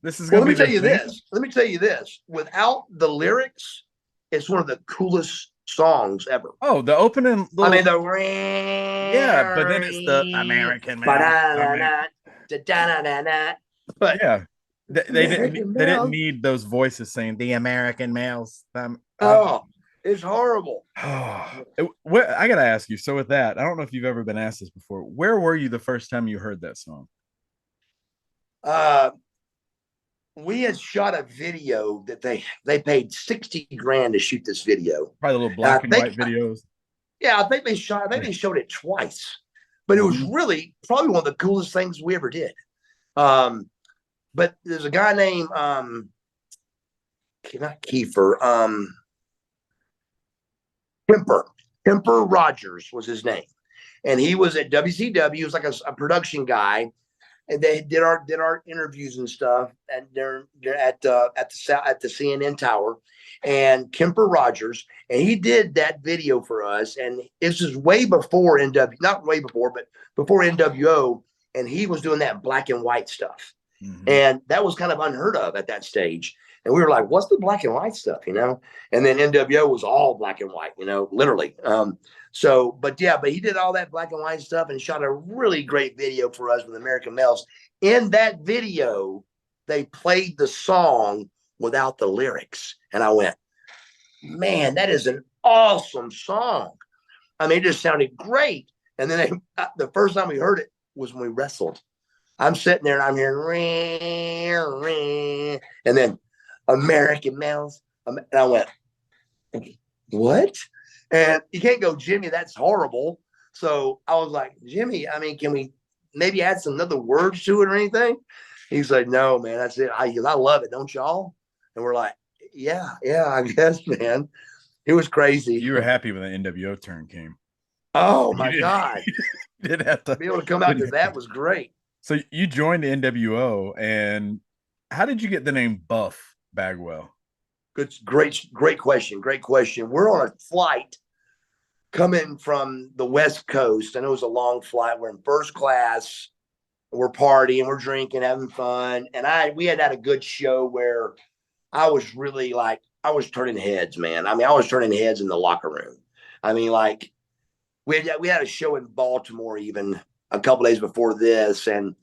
"This is well, gonna let me be." tell you this. Let me tell you this. Without the lyrics, it's one of the coolest songs ever. Oh, the opening. I mean, yeah, but then it's the American man. But yeah, they didn't need those voices saying the American males. It's horrible. I gotta ask you. So with that, I don't know if you've ever been asked this before. Where were you the first time you heard that song? We had shot a video that they paid $60,000 to shoot this video. Probably little black and white videos. Yeah, I think they showed it twice, but it was really probably one of the coolest things we ever did. But there's a guy named not Kiefer, Kemper Rogers was his name, and he was at WCW. He was like a production guy, and they did our interviews and stuff, and they're at the CNN Tower, and Kemper Rogers, and he did that video for us, and this is way before not way before, but before NWO, and he was doing that black and white stuff, and that was kind of unheard of at that stage. And we were like, what's the black and white stuff, And then NWO was all black and white, literally. But he did all that black and white stuff and shot a really great video for us with American Males. In that video, they played the song without the lyrics. And I went, man, that is an awesome song. I mean, it just sounded great. And then the first time we heard it was when we wrestled. I'm sitting there and I'm hearing, and then American Males. And I went, what? And you can't go, Jimmy, that's horrible. So I was like, Jimmy, I mean, can we maybe add some other words to it or anything? He's like, no, man, that's it. I love it, don't y'all? And we're like, yeah, I guess, man. It was crazy. You were happy when the NWO turn came. Oh my God. Didn't have to be able to come out to that was great. So you joined the NWO, and how did you get the name Buff Bagwell? Good, great question. Great question. We're on a flight coming from the West Coast. I know it was a long flight. We're in first class. We're partying, we're drinking, having fun. And we had a good show where I was really like, I was turning heads, man. I mean, I was turning heads in the locker room. I mean, like we had a show in Baltimore even a couple days before this. And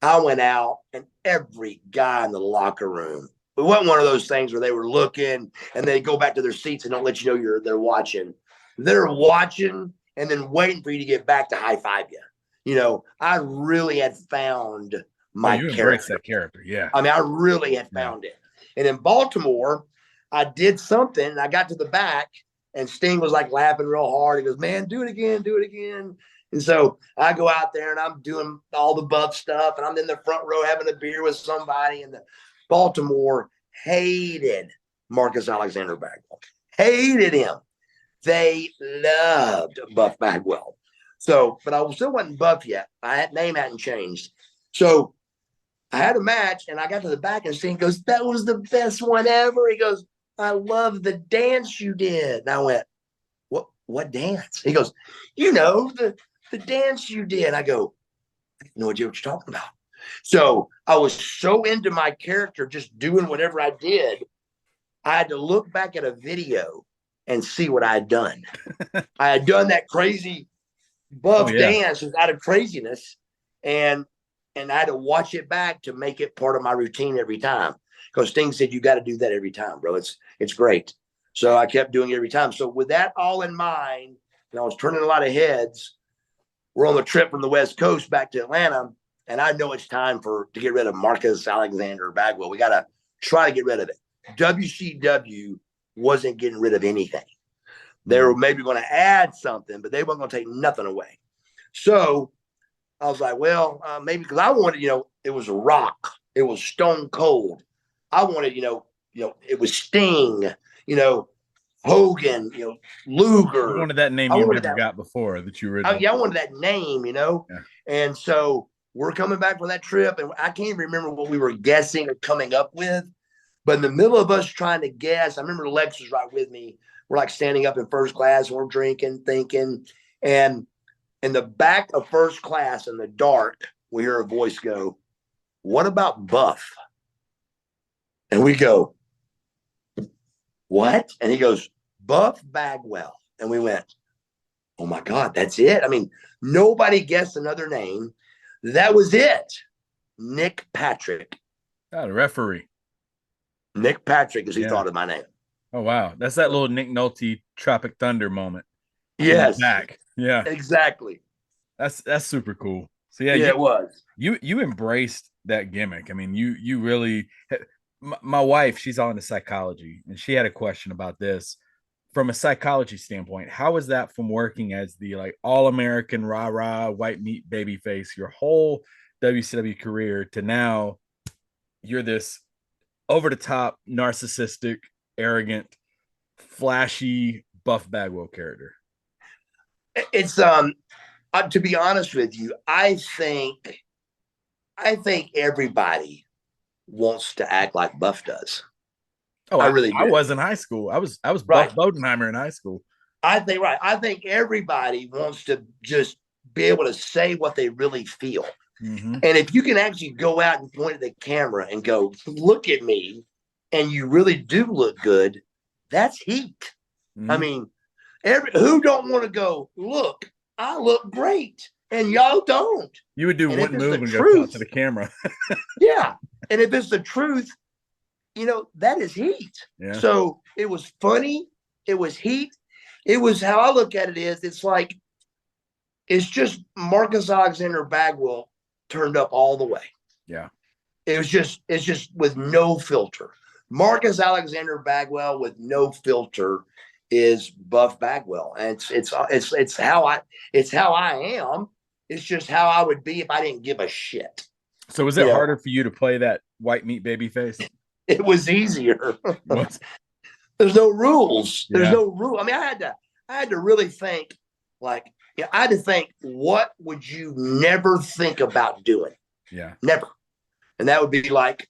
I went out and every guy in the locker room, it wasn't one of those things where they were looking and they go back to their seats and don't let you know they're watching. They're watching and then waiting for you to get back to high five you. I really had found my you character. Embraced that character, yeah. I mean, I really had found it. And in Baltimore, I did something and I got to the back and Sting was like laughing real hard. He goes, man, do it again. And so I go out there and I'm doing all the Buff stuff and I'm in the front row having a beer with somebody, and the Baltimore hated Marcus Alexander Bagwell. Hated him. They loved Buff Bagwell. So, but I still wasn't Buff yet. Name hadn't changed. So I had a match and I got to the back and Sting goes, that was the best one ever. He goes, I love the dance you did. And I went, what dance? He goes, the dance you did. I go, I have no idea what you're talking about. So I was so into my character, just doing whatever I did. I had to look back at a video and see what I had done. I had done that crazy buff dance out of craziness, and I had to watch it back to make it part of my routine every time. Because Sting said you got to do that every time, bro. It's great. So I kept doing it every time. So with that all in mind, and I was turning a lot of heads. We're on the trip from the West Coast back to Atlanta, and I know it's time to get rid of Marcus Alexander Bagwell. We got to try to get rid of it. WCW wasn't getting rid of anything. They were maybe going to add something, but they weren't going to take nothing away. So I was like, well, maybe because I wanted, it was Rock. It was Stone Cold. I wanted, it was Sting, Hogan, Luger. You wanted that name you never got before that you originally. I wanted that name, Yeah. And so we're coming back from that trip, and I can't even remember what we were guessing or coming up with. But in the middle of us trying to guess, I remember Lex was right with me. We're like standing up in first class, and we're drinking, thinking. And in the back of first class in the dark, we hear a voice go, "What about Buff?" And we go, "What?" And he goes, "Buff Bagwell." And we went, "Oh my God, that's it." I mean, nobody guessed another name. That was it. Nick Patrick. Oh, the referee. Nick Patrick, as he thought of my name. Oh, wow. That's that little Nick Nolte Tropic Thunder moment. Yes. Back. Yeah. Exactly. That's super cool. So it was. You embraced that gimmick. I mean, you really my wife, she's all into psychology, and she had a question about this. From a psychology standpoint, how is that from working as the like all-American rah-rah white meat babyface your whole WCW career to now you're this over-the-top, narcissistic, arrogant, flashy Buff Bagwell character? It's to be honest with you, I think everybody wants to act like Buff does. Oh, I really did. I was in high school. I was Buff Bodenheimer in high school. I think everybody wants to just be able to say what they really feel. Mm-hmm. And if you can actually go out and point at the camera and go, "Look at me," and you really do look good, that's heat. Mm-hmm. I mean, who don't want to go, "Look, I look great," and y'all don't. You would do one move and go talk to the camera. Yeah. And if it's the truth, that is heat. Yeah. So it was funny. It was heat. It was how I look at it is it's just Marcus Alexander Bagwell turned up all the way. Yeah. It's just with no filter. Marcus Alexander Bagwell with no filter is Buff Bagwell. And it's how I am. It's just how I would be if I didn't give a shit. So was it harder for you to play that white meat baby face? It was easier. There's no rules. There's no rule. I mean, I had to really think, I had to think, what would you never think about doing? Yeah. Never. And that would be like,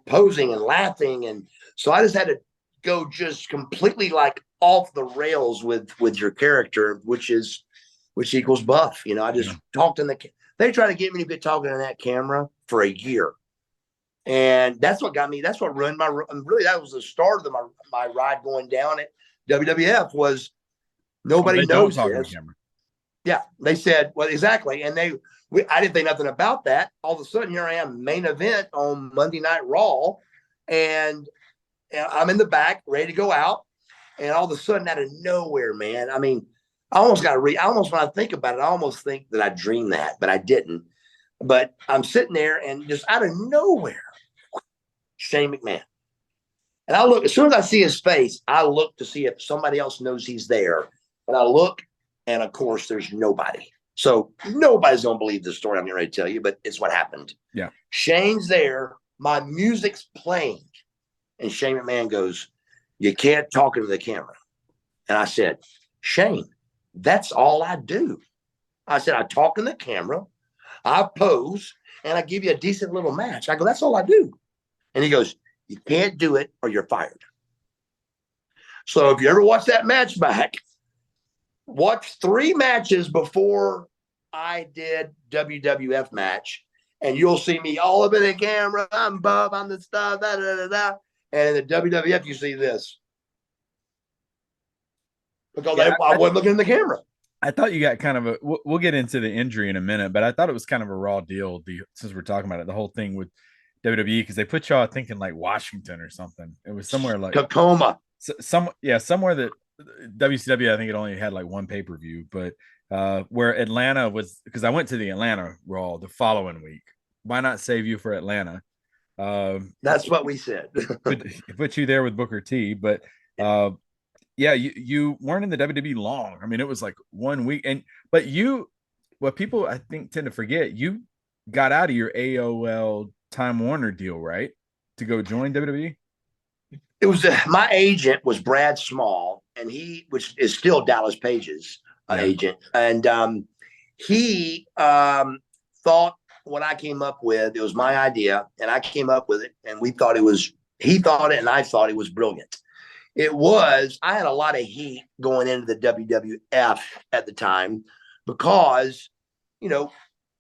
posing and laughing. And so I just had to go just completely off the rails with your character, which equals Buff. I just talked they tried to get me to be talking in that camera for a year. And that's what got me. That's what ruined really, that was the start of my ride going down at WWF was nobody knows this. Yeah. They said, well, exactly. And I didn't think nothing about that. All of a sudden, here I am, main event on Monday Night Raw. And I'm in the back, ready to go out. And all of a sudden, out of nowhere, man. I mean, when I think about it, I almost think that I dreamed that, but I didn't. But I'm sitting there and just out of nowhere, Shane McMahon. And I look, as soon as I see his face, I look to see if somebody else knows he's there. And I look, and of course, there's nobody. So nobody's going to believe the story I'm getting ready to tell you, but it's what happened. Yeah. Shane's there. My music's playing. And Shane McMahon goes, "You can't talk into the camera." And I said, "Shane, that's all I do." I said, "I talk in the camera, I pose, and I give you a decent little match." I go, "That's all I do." And he goes, "You can't do it or you're fired." So if you ever watch that match back, watch 3 matches before I did WWF match, and you'll see me all up in the camera. I'm Bob, I'm the stuff, da, da, da, da. And in the WWF, you see this. because Yeah, I wasn't looking in the camera. I thought you got kind of a. We'll get into the injury in a minute, but I thought it was kind of a raw deal. Since we're talking about it, the whole thing with WWE, because they put y'all thinking like Washington or something. It was somewhere like Tacoma. somewhere that WCW. I think it only had like one pay-per-view, but where Atlanta was, because I went to the Atlanta Raw the following week. Why not save you for Atlanta? That's what we said. put you there with Booker T, but yeah, you weren't in the WWE long. I mean, it was like 1 week, but what people I think tend to forget, you got out of your AOL Time Warner deal, right, to go join WWE. It was my agent was Brad Small, and which is still Dallas Page's agent, and he thought what I came up with, it was my idea, and I came up with it, and he thought it, and I thought it was brilliant. I had a lot of heat going into the WWF at the time because, the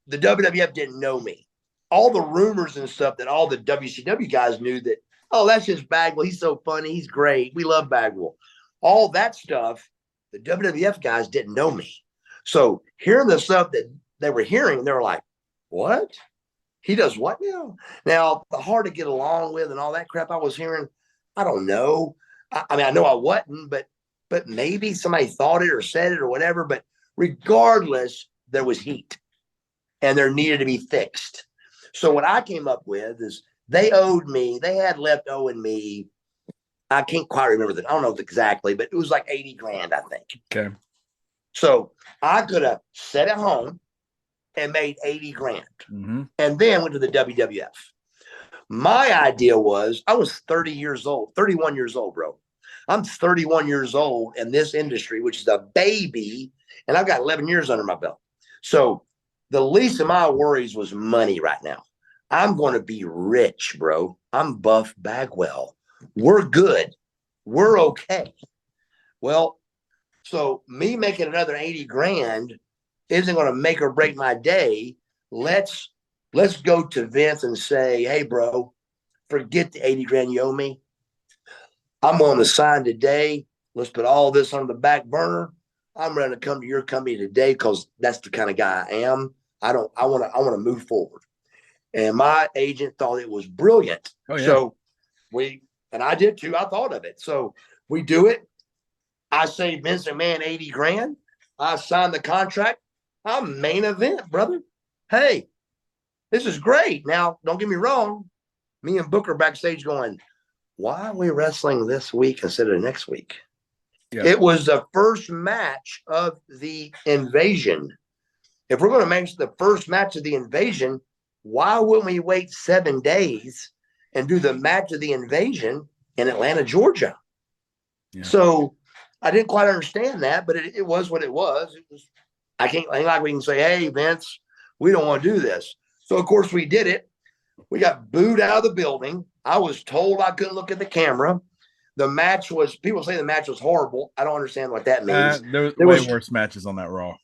WWF didn't know me. All the rumors and stuff that all the WCW guys knew that, oh, that's just Bagwell. He's so funny. He's great. We love Bagwell. All that stuff, the WWF guys didn't know me. So hearing the stuff that they were hearing, they were like, what? He does what now? Now, the hard to get along with and all that crap I was hearing, I don't know. I mean, I know I wasn't, but maybe somebody thought it or said it or whatever. But regardless, there was heat and there needed to be fixed. So what I came up with is they had left owing me. I can't quite remember that. I don't know exactly, but it was like 80 grand, I think. Okay. So I could have sat at home and made 80 grand and then went to the WWF. My idea was I was 31 years old, bro. I'm 31 years old in this industry, which is a baby, and I've got 11 years under my belt. So the least of my worries was money right now. I'm going to be rich, bro. I'm Buff Bagwell. We're good. We're okay. Well, so me making another 80 grand isn't going to make or break my day. Let's go to Vince and say, hey, bro, forget the 80 grand you owe me. I'm on the sign today. Let's put all this on the back burner. I'm ready to come to your company today because that's the kind of guy I am. I want to move forward. And my agent thought it was brilliant. Oh, yeah. So and I did too. I thought of it. So we do it. I say Vince McMahon 80 grand. I signed the contract. I'm main event, brother. Hey, this is great. Now, don't get me wrong. Me and Booker backstage going, why are we wrestling this week instead of next week? Yeah. It was the first match of the invasion. If we're going to make the first match of the invasion, why wouldn't we wait 7 days and do the match of the invasion in Atlanta, Georgia? Yeah. So I didn't quite understand that, but it was what it was. I ain't like we can say, hey, Vince, we don't want to do this. So, of course, we did it. We got booed out of the building. I was told I couldn't look at the camera. People say the match was horrible. I don't understand what that means. There was worse matches on that Raw.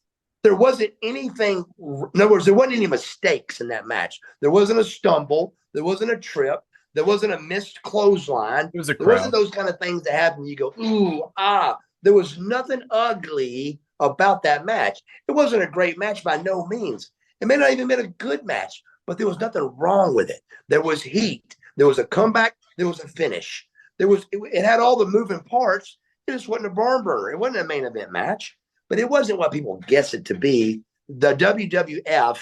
There wasn't anything. In other words, there wasn't any mistakes in that match. There wasn't a stumble. There wasn't a trip. There wasn't a missed clothesline. There wasn't those kind of things that happen. You go, ooh, ah. There was nothing ugly about that match. It wasn't a great match by no means. It may not even been a good match, but there was nothing wrong with it. There was heat. There was a comeback. There was a finish. It had all the moving parts. It just wasn't a barn burner. It wasn't a main event match, but it wasn't what people guess it to be. The WWF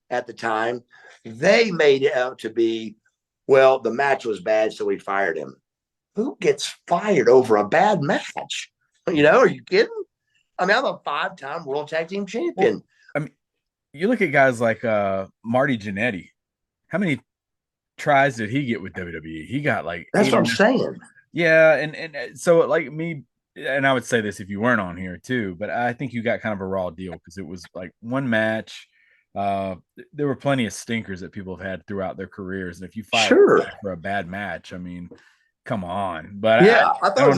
at the time, they made it out to be, well, the match was bad, so we fired him. Who gets fired over a bad match? Are you kidding? I mean, I'm a 5-time World Tag Team Champion. Well, I mean, you look at guys like Marty Jannetty. How many tries did he get with WWE? He got like that's what I'm saying. Yeah, and so like me, and I would say this if you weren't on here too, but I think you got kind of a raw deal because it was like one match. There were plenty of stinkers that people have had throughout their careers, and if you fight for a bad match, I mean, come on. But yeah, I thought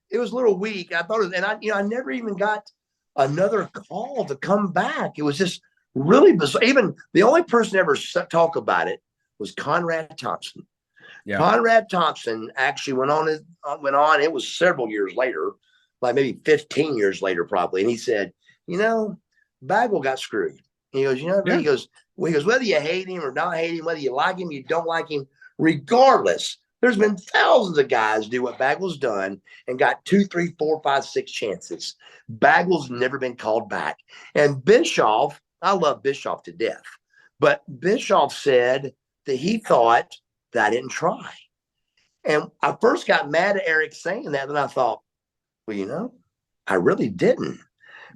it was a little weak. I thought it was, and I never even got another call to come back. It was just really bizarre. Even the only person ever talk about it was Conrad Thompson. Yeah. Conrad Thompson actually went on. It was several years later, like maybe 15 years later, probably. And he said, you know, Bagwell got screwed. He goes, you know, Yeah. he goes, whether you hate him or not hate him, whether you like him, you don't like him, regardless, there's been thousands of guys do what Bagwell's done and got 2, 3, 4, 5, 6 chances. Bagwell's never been called back. And Bischoff, I love Bischoff to death, but Bischoff said that he thought that I didn't try. And I first got mad at Eric saying that. Then I thought, well, you know, I really didn't,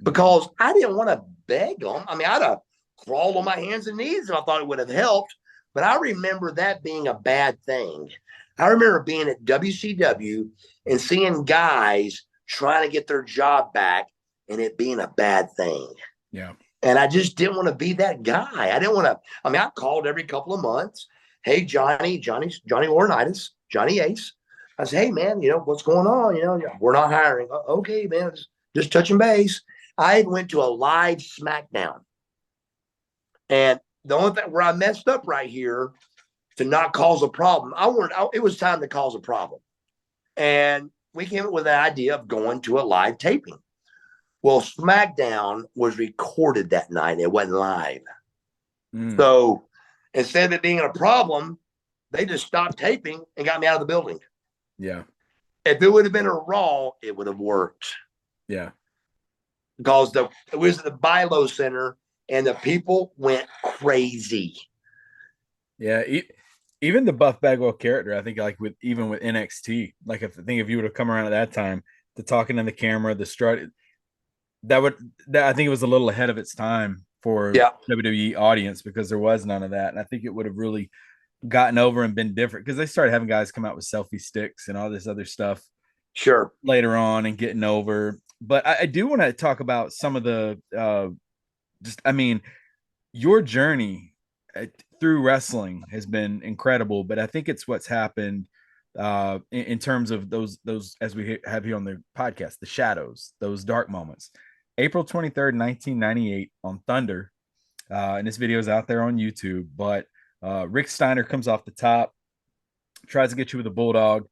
because I didn't want to beg him. I mean, I'd have crawled on my hands and knees if I thought it would have helped. But I remember that being a bad thing. I remember being at WCW and seeing guys trying to get their job back and it being a bad thing. Yeah. And I just didn't want to be that guy. I didn't want to. I mean, I called every couple of months. Hey, Johnny Laurinaitis, Johnny Ace. I said, hey, man, you know, what's going on? You know, we're not hiring. Okay, man, just touching base. I went to a live SmackDown. And the only thing where I messed up right here to not cause a problem, it was time to cause a problem. And we came up with the idea of going to a live taping. Well, SmackDown was recorded that night. It wasn't live. So instead of it being a problem, they just stopped taping and got me out of the building. Yeah. If it would have been a Raw, it would have worked. Yeah. Because it was at the Bilo Center and the people went crazy. Yeah. Even the Buff Bagwell character, I think, like even with NXT, like if you would have come around at that time, the talking in the camera, the strut, that I think it was a little ahead of its time for WWE audience, because there was none of that. And I think it would have really gotten over and been different, because they started having guys come out with selfie sticks and all this other stuff later on and getting over. But I do want to talk about some of the your journey through wrestling has been incredible, but I think it's what's happened in terms of those, as we have here on the podcast, the shadows, those dark moments. April 23rd, 1998 on Thunder. And this video is out there on YouTube, but Rick Steiner comes off the top, tries to get you with a bulldog,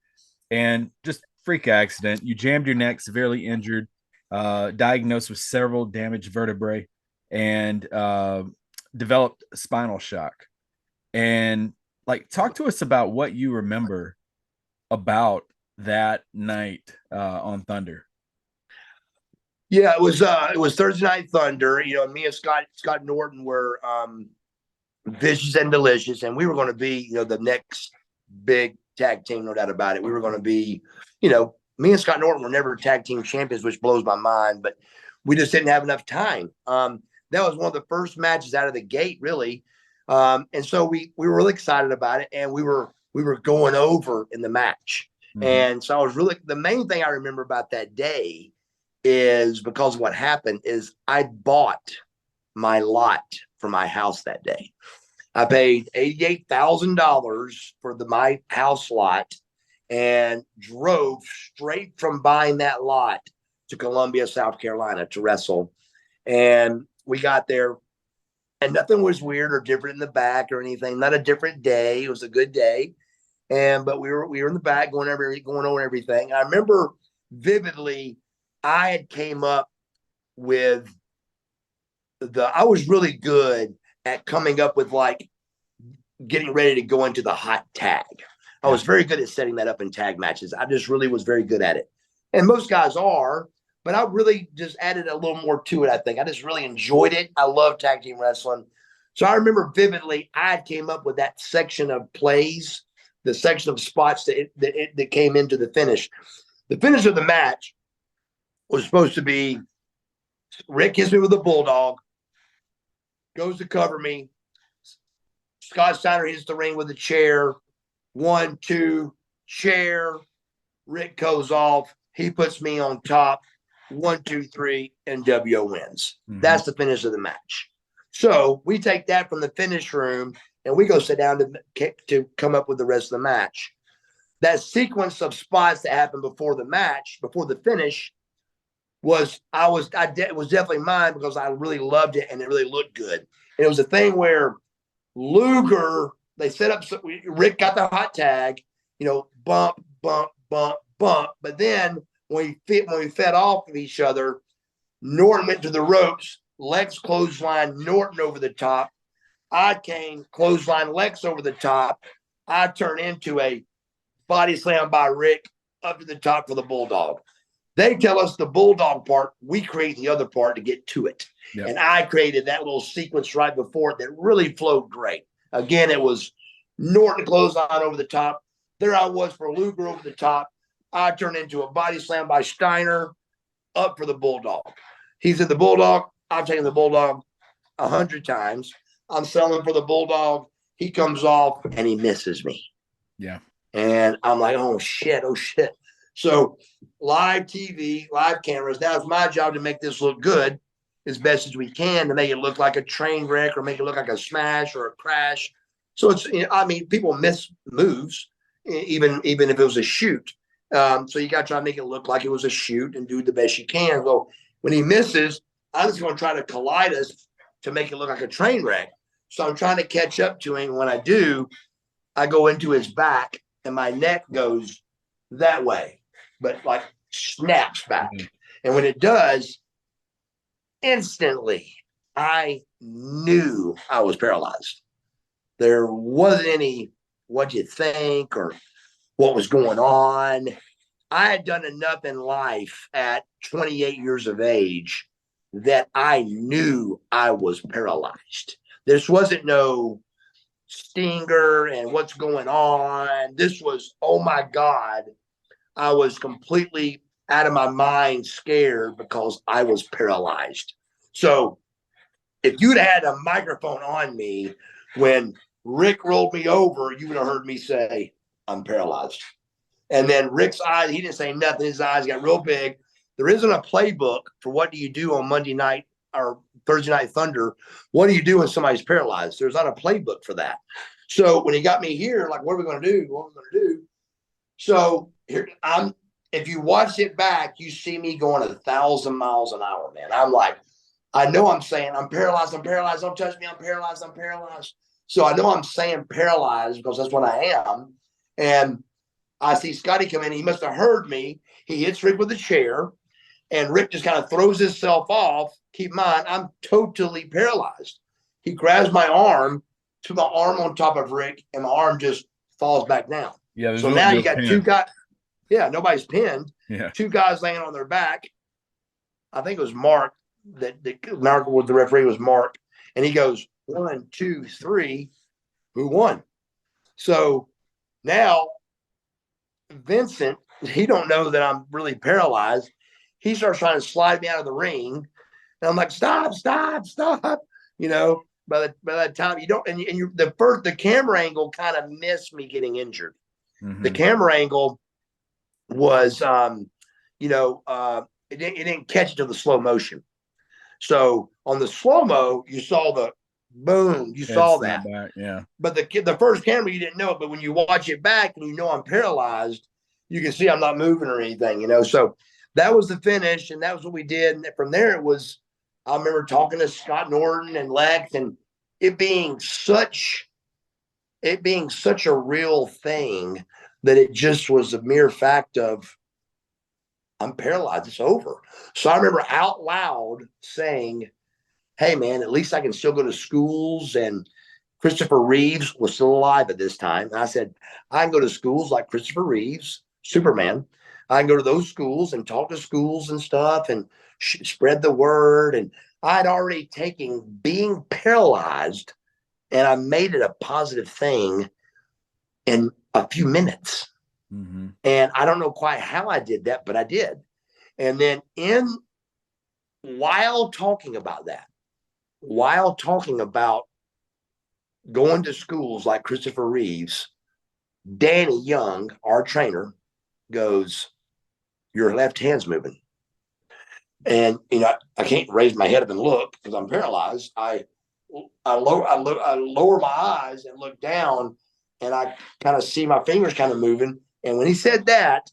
and just freak accident. You jammed your neck, severely injured, diagnosed with several damaged vertebrae, and developed spinal shock. And like, talk to us about what you remember about that night on Thunder. Yeah, it was Thursday Night Thunder. You know, me and Scott Norton were vicious and delicious, and we were going to be, you know, the next big tag team, no doubt about it. We were going to be, you know, me and Scott Norton were never tag team champions, which blows my mind, but we just didn't have enough time. That was one of the first matches out of the gate, really. And so we were really excited about it, and we were going over in the match. Mm-hmm. And so I was really, the main thing I remember about that day is, because what happened is I bought my lot for my house that day. I paid $88,000 for my house lot and drove straight from buying that lot to Columbia, South Carolina to wrestle. And we got there and nothing was weird or different in the back or anything. Not a different day. It was a good day. But we were in the back going over everything. I remember vividly, I had came up with I was really good at coming up with like getting ready to go into the hot tag. I was very good at setting that up in tag matches. I just really was very good at it. And most guys are, but I really just added a little more to it, I think. I just really enjoyed it. I love tag team wrestling. So I remember vividly, I came up with that section of plays, the section of spots that came into the finish. The finish of the match was supposed to be Rick hits me with a bulldog, goes to cover me. Scott Steiner hits the ring with a chair. 1, 2, chair. Rick goes off. He puts me on top. 1, 2, 3, and WO wins. Mm-hmm. That's the finish of the match. So we take that from the finish room and we go sit down to come up with the rest of the match. That sequence of spots that happened before the match, before the finish, it was definitely mine, because I really loved it and it really looked good. And it was a thing where Luger, they set up, Rick got the hot tag, you know, bump, bump, bump, bump. But then when we fed off of each other, Norton went to the ropes. Lex clothesline Norton over the top. I came clothesline Lex over the top. I turned into a body slam by Rick up to the top for the Bulldog. They tell us the Bulldog part. We create the other part to get to it. Yep. And I created that little sequence right before it that really flowed great. Again, it was Norton clothesline over the top. There I was for Luger over the top. I turned into a body slam by Steiner up for the Bulldog. He's in the Bulldog. I've taken the Bulldog 100 times. I'm selling for the Bulldog. He comes off and he misses me. Yeah. And I'm like, oh, shit. So live TV, live cameras. Now it's my job to make this look good as best as we can, to make it look like a train wreck or make it look like a smash or a crash. So it's, I mean, people miss moves, even if it was a shoot. So you got to try to make it look like it was a shoot and do the best you can. So when he misses, I'm just going to try to collide us to make it look like a train wreck. So I'm trying to catch up to him. When I do, I go into his back and my neck goes that way, but like snaps back. Mm-hmm. And when it does, instantly, I knew I was paralyzed. There wasn't any, what'd you think, or what was going on. I had done enough in life at 28 years of age that I knew I was paralyzed. This wasn't no stinger and what's going on. This was, oh my God, I was completely out of my mind, scared because I was paralyzed. So if you'd had a microphone on me when Rick rolled me over, you would have heard me say, I'm paralyzed. And then Rick's eyes, he didn't say nothing. His eyes got real big. There isn't a playbook for what do you do on Monday night or Thursday Night Thunder. What do you do when somebody's paralyzed? There's not a playbook for that. So when he got me here, like, what are we going to do? What are we going to do? So here if you watch it back, you see me going 1,000 miles an hour, man. I'm like, I know I'm saying I'm paralyzed. Don't touch me. I'm paralyzed. So I know I'm saying paralyzed because that's what I am. And I see Scotty come in. He must have heard me. He hits Rick with a chair, and Rick just kind of throws himself off. Keep in mind, I'm totally paralyzed. He grabs my arm, to my arm on top of Rick, and my arm just falls back down. Yeah. So now you got two guys. Yeah, nobody's pinned. Yeah. Two guys laying on their back. I think it was Mark. Mark was the referee, was Mark. And he goes, 1, 2, 3. Who won? So now Vincent, he don't know that I'm really paralyzed. He starts trying to slide me out of the ring. And I'm like, stop. You know, by that time you don't, and the camera angle kind of missed me getting injured. Mm-hmm. The camera angle was, it didn't catch it to the slow motion. So on the slow-mo, you saw the boom, you saw that. Back, yeah. But the first camera, you didn't know it. But when you watch it back and you know I'm paralyzed, you can see I'm not moving or anything, you know. So that was the finish, and that was what we did. And from there, it was, I remember talking to Scott Norton and Lex, and it being such a real thing that it just was a mere fact of, I'm paralyzed. It's over. So I remember out loud saying, hey, man, at least I can still go to schools. And Christopher Reeves was still alive at this time. And I said, I can go to schools like Christopher Reeves, Superman. I can go to those schools and talk to schools and stuff and spread the word. And I'd already taken being paralyzed, and I made it a positive thing in a few minutes. Mm-hmm. And I don't know quite how I did that, but I did. And then while talking about going to schools like Christopher Reeves, Danny Young, our trainer, goes, your left hand's moving. And, I can't raise my head up and look because I'm paralyzed. I lower my eyes and look down, and I kind of see my fingers kind of moving. And when he said that,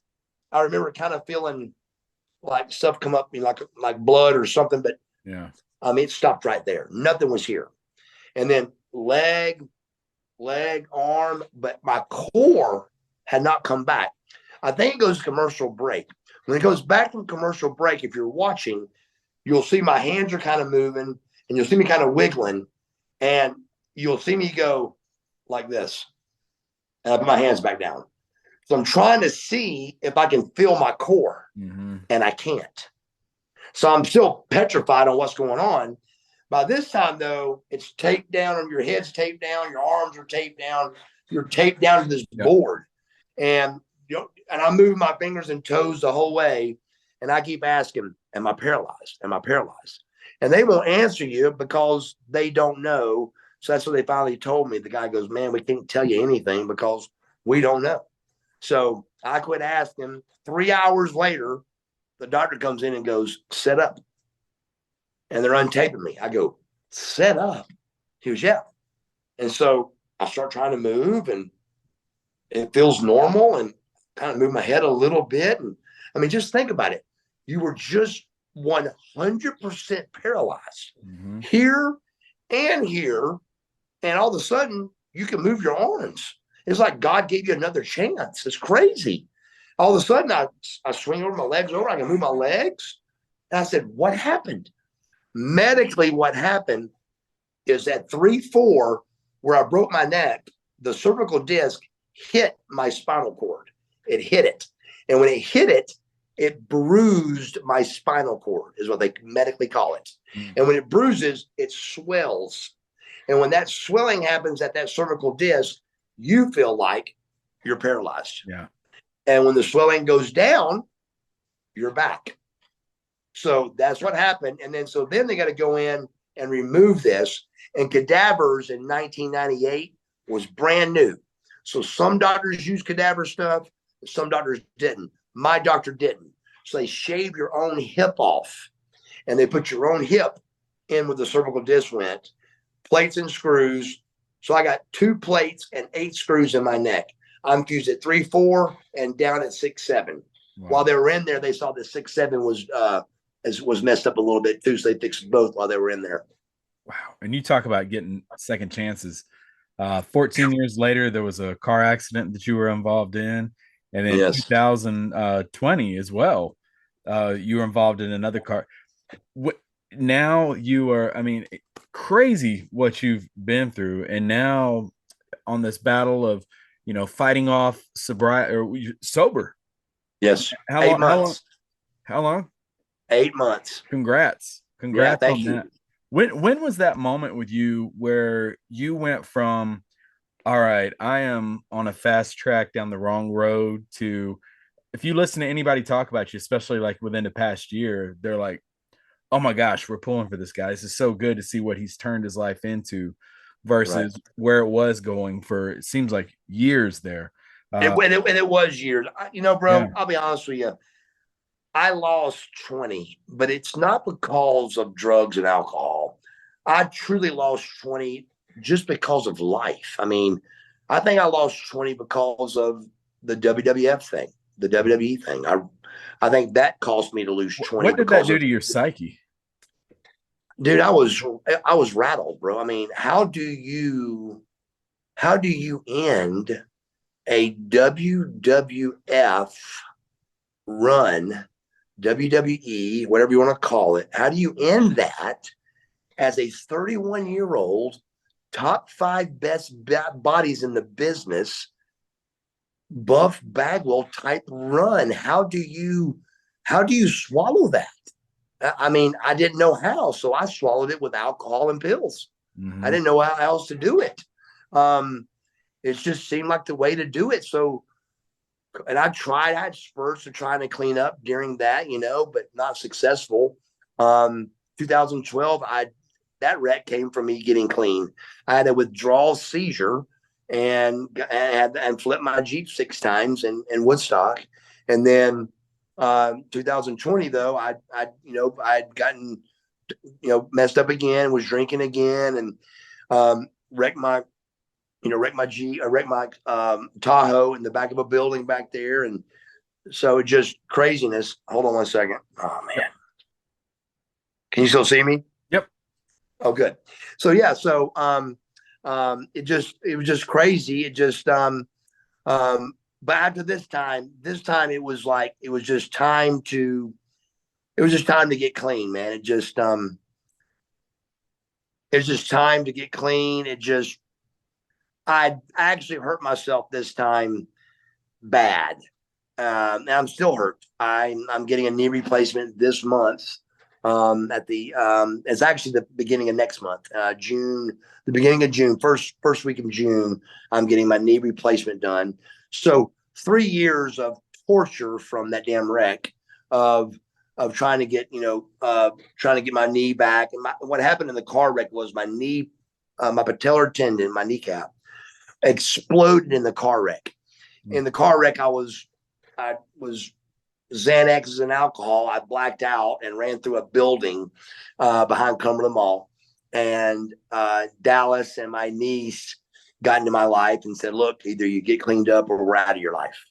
I remember kind of feeling like stuff come up, like blood or something. But yeah, it stopped right there. Nothing was here. And then leg, arm, but my core had not come back. I think it goes to commercial break. When it goes back from commercial break, if you're watching, you'll see my hands are kind of moving and you'll see me kind of wiggling and you'll see me go like this. And I put my hands back down. So I'm trying to see if I can feel my core and I can't. So I'm still petrified on what's going on. By this time, though, it's taped down, and your head's taped down, your arms are taped down, you're taped down to this board. And and I move my fingers and toes the whole way, and I keep asking, am I paralyzed? Am I paralyzed? And they won't answer you because they don't know. So that's what they finally told me. The guy goes, man, we can't tell you anything because we don't know. So I quit asking. 3 hours later, the doctor comes in and goes, set up. And they're untaping me. I go, set up? He goes, yeah. And so I start trying to move and it feels normal and kind of move my head a little bit. And I mean, just think about it. You were just 100% paralyzed here and here. And all of a sudden you can move your arms. It's like God gave you another chance. It's crazy. All of a sudden I swing over my legs over. I can move my legs. And I said, what happened? Medically, what happened is at 3-4, where I broke my neck, the cervical disc hit my spinal cord. It hit it. And when it hit it, it bruised my spinal cord, is what they medically call it. And when it bruises, it swells. And when that swelling happens at that cervical disc, you feel like you're paralyzed. Yeah. And when the swelling goes down, you're back. So that's what happened. And then they got to go in and remove this. And cadavers in 1998 was brand new. So some doctors use cadaver stuff, some doctors didn't. My doctor didn't. So they shave your own hip off and they put your own hip in where the cervical disc went, plates and screws. So I got 2 plates and 8 screws in my neck. I'm fused at 3-4 and down at 6-7. Wow. While they were in there, they saw that 6-7 was messed up a little bit too. So they fixed both while they were in there. Wow. And you talk about getting second chances. 14 years later, there was a car accident that you were involved in. And then 2020 as well, you were involved in another car. Now you are, I mean, crazy what you've been through. And now on this battle of, fighting off sobriety or sober. Yes. How long? 8 months. Congrats Yeah, thank on you. that. When was that moment with you where you went from, all right, I am on a fast track down the wrong road, to, if you listen to anybody talk about you, especially like within the past year, they're like, oh my gosh, we're pulling for this guy. This is so good to see what he's turned his life into versus where it was going for, it seems like years there. It was years. Bro, Yeah. I'll be honest with you. I lost 20, but it's not because of drugs and alcohol. I truly lost 20 just because of life. I mean, I think I lost 20 because of the WWF thing, the WWE thing. I think that caused me to lose 20. What did that do to your psyche? Dude, I was rattled, bro. I mean, how do you end a WWF run, WWE, whatever you want to call it? How do you end that as a 31-year-old, top 5 best bodies in the business, Buff Bagwell type run? How do you swallow that? I mean, I didn't know how, so I swallowed it with alcohol and pills. I didn't know how else to do it. It just seemed like the way to do it. So, and I had spurts of trying to clean up during that, but not successful. 2012, that wreck came from me getting clean. I had a withdrawal seizure and flipped my Jeep 6 times in Woodstock. And then 2020 though, I'd gotten, messed up again, was drinking again, and wrecked my Tahoe in the back of a building back there. And so it just craziness. Hold on one second. Oh man. Can you still see me? Yep. Oh, good. So yeah, it was just crazy. It just but after this time it was like, it was just time to get clean, man. It was just time to get clean. I actually hurt myself this time bad. And I'm still hurt. I'm getting a knee replacement this month. It's actually the beginning of next month, June, the beginning of June, first week of June. I'm getting my knee replacement done. So 3 years of torture from that damn wreck of trying to get my knee back. And what happened in the car wreck was my knee, my patellar tendon, my kneecap exploded in the car wreck. In the car wreck, I was Xanaxes and alcohol. I blacked out and ran through a building behind Cumberland Mall. And Dallas and my niece got into my life and said, look, either you get cleaned up or we're out of your life.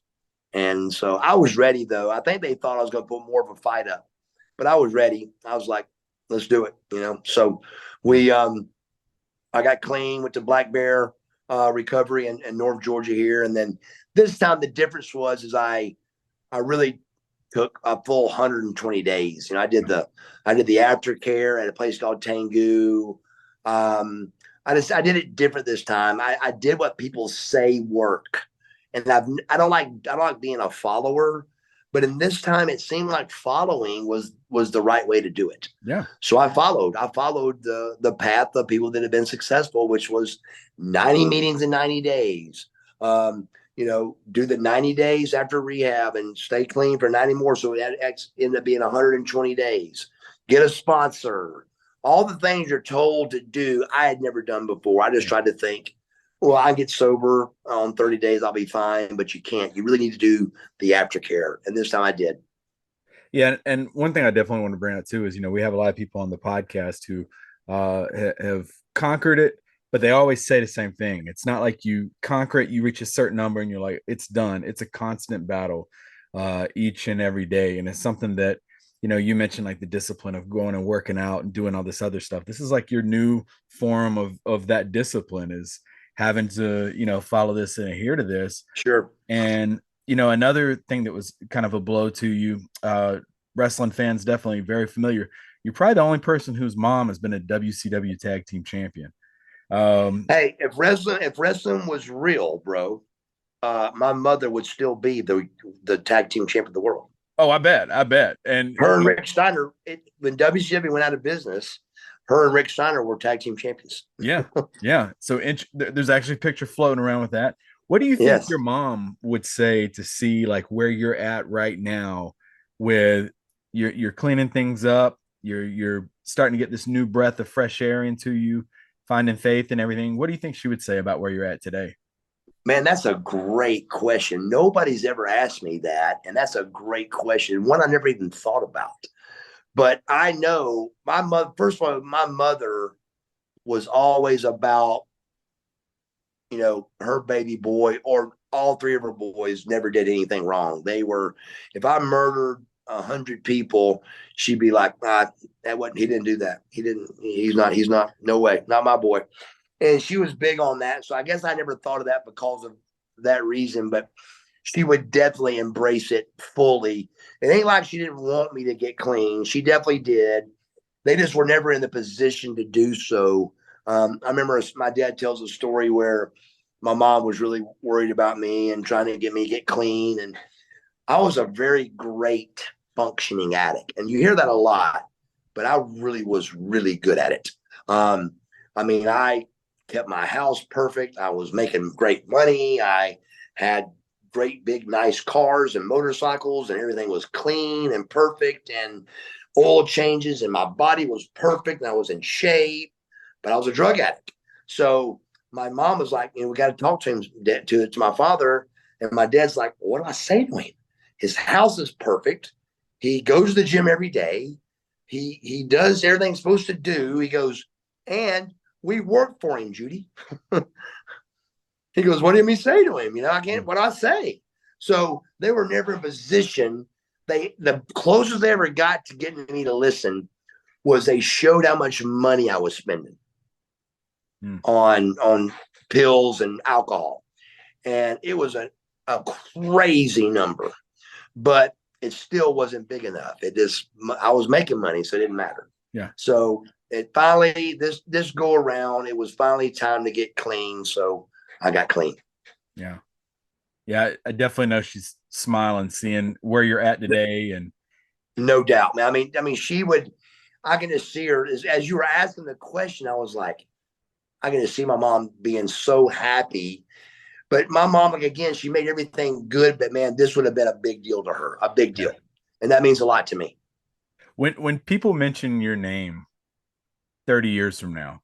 And so I was ready, though. I think they thought I was going to put more of a fight up, but I was ready. I was like, let's do it, So I got clean, went to Black Bear recovery in North Georgia here. And then this time the difference was I really took a full 120 days. I did the aftercare at a place called Tengu. I did it different this time. I did what people say work, and I don't like being a follower, but in this time it seemed like following was the right way to do it. Yeah. So I followed the path of people that have been successful, which was 90 meetings in 90 days. Do the 90 days after rehab and stay clean for 90 more. So it ended up being 120 days. Get a sponsor. All the things you're told to do, I had never done before. I just tried to think, well, I get sober on 30 days, I'll be fine. But you can't. You really need to do the aftercare. And this time I did. Yeah. And one thing I definitely want to bring up too is, we have a lot of people on the podcast who have conquered it, but they always say the same thing. It's not like you conquer it, you reach a certain number and you're like, it's done. It's a constant battle each and every day. And it's something that, you mentioned like the discipline of going and working out and doing all this other stuff. This is like your new form of that discipline, is having to, follow this and adhere to this. Sure. And, another thing that was kind of a blow to you, wrestling fans definitely very familiar. You're probably the only person whose mom has been a WCW tag team champion. Hey, if wrestling was real, bro, my mother would still be the tag team champion of the world. Oh, I bet. And her and Rick Steiner, when WCW went out of business, her and Rick Steiner were tag team champions. Yeah. So there's actually a picture floating around with that. What do you think your mom would say to see like where you're at right now, with you're cleaning things up, you're starting to get this new breath of fresh air into you, finding faith and everything? What do you think she would say about where you're at today? Man, that's a great question. Nobody's ever asked me that. And that's a great question. One I never even thought about. But I know my mother, first of all, my mother was always about, her baby boy, or all three of her boys never did anything wrong. If I murdered 100 people, she'd be like, he didn't do that. He's not, no way, not my boy. And she was big on that. So I guess I never thought of that because of that reason, but she would definitely embrace it fully. It ain't like she didn't want me to get clean. She definitely did. They just were never in the position to do so. I remember my dad tells a story where my mom was really worried about me and trying to get me to get clean. And I was a very great functioning addict. And you hear that a lot, but I really was really good at it. I kept my house perfect. I was making great money. I had great, big, nice cars and motorcycles, and everything was clean and perfect, and oil changes, and my body was perfect, and I was in shape, but I was a drug addict. So my mom was like, we got to talk to him, to my father. And my dad's like, what do I say to him? His house is perfect. He goes to the gym every day. He does everything he's supposed to do. He goes, and we work for him, Judy. He goes, what did he say to him? I can't, what do I say? So they were never in position. The closest they ever got to getting me to listen was they showed how much money I was spending on pills and alcohol. And it was a crazy number, but it still wasn't big enough. I was making money, so it didn't matter. Yeah. So it finally, this go around, it was finally time to get clean. So I got clean. Yeah. Yeah. I definitely know she's smiling, seeing where you're at today. And no doubt, man. I can just see her as you were asking the question. I was like, I can just see my mom being so happy. But my mom, like, again, she made everything good. But man, this would have been a big deal to her, a big deal. And that means a lot to me. When people mention your name 30 years from now,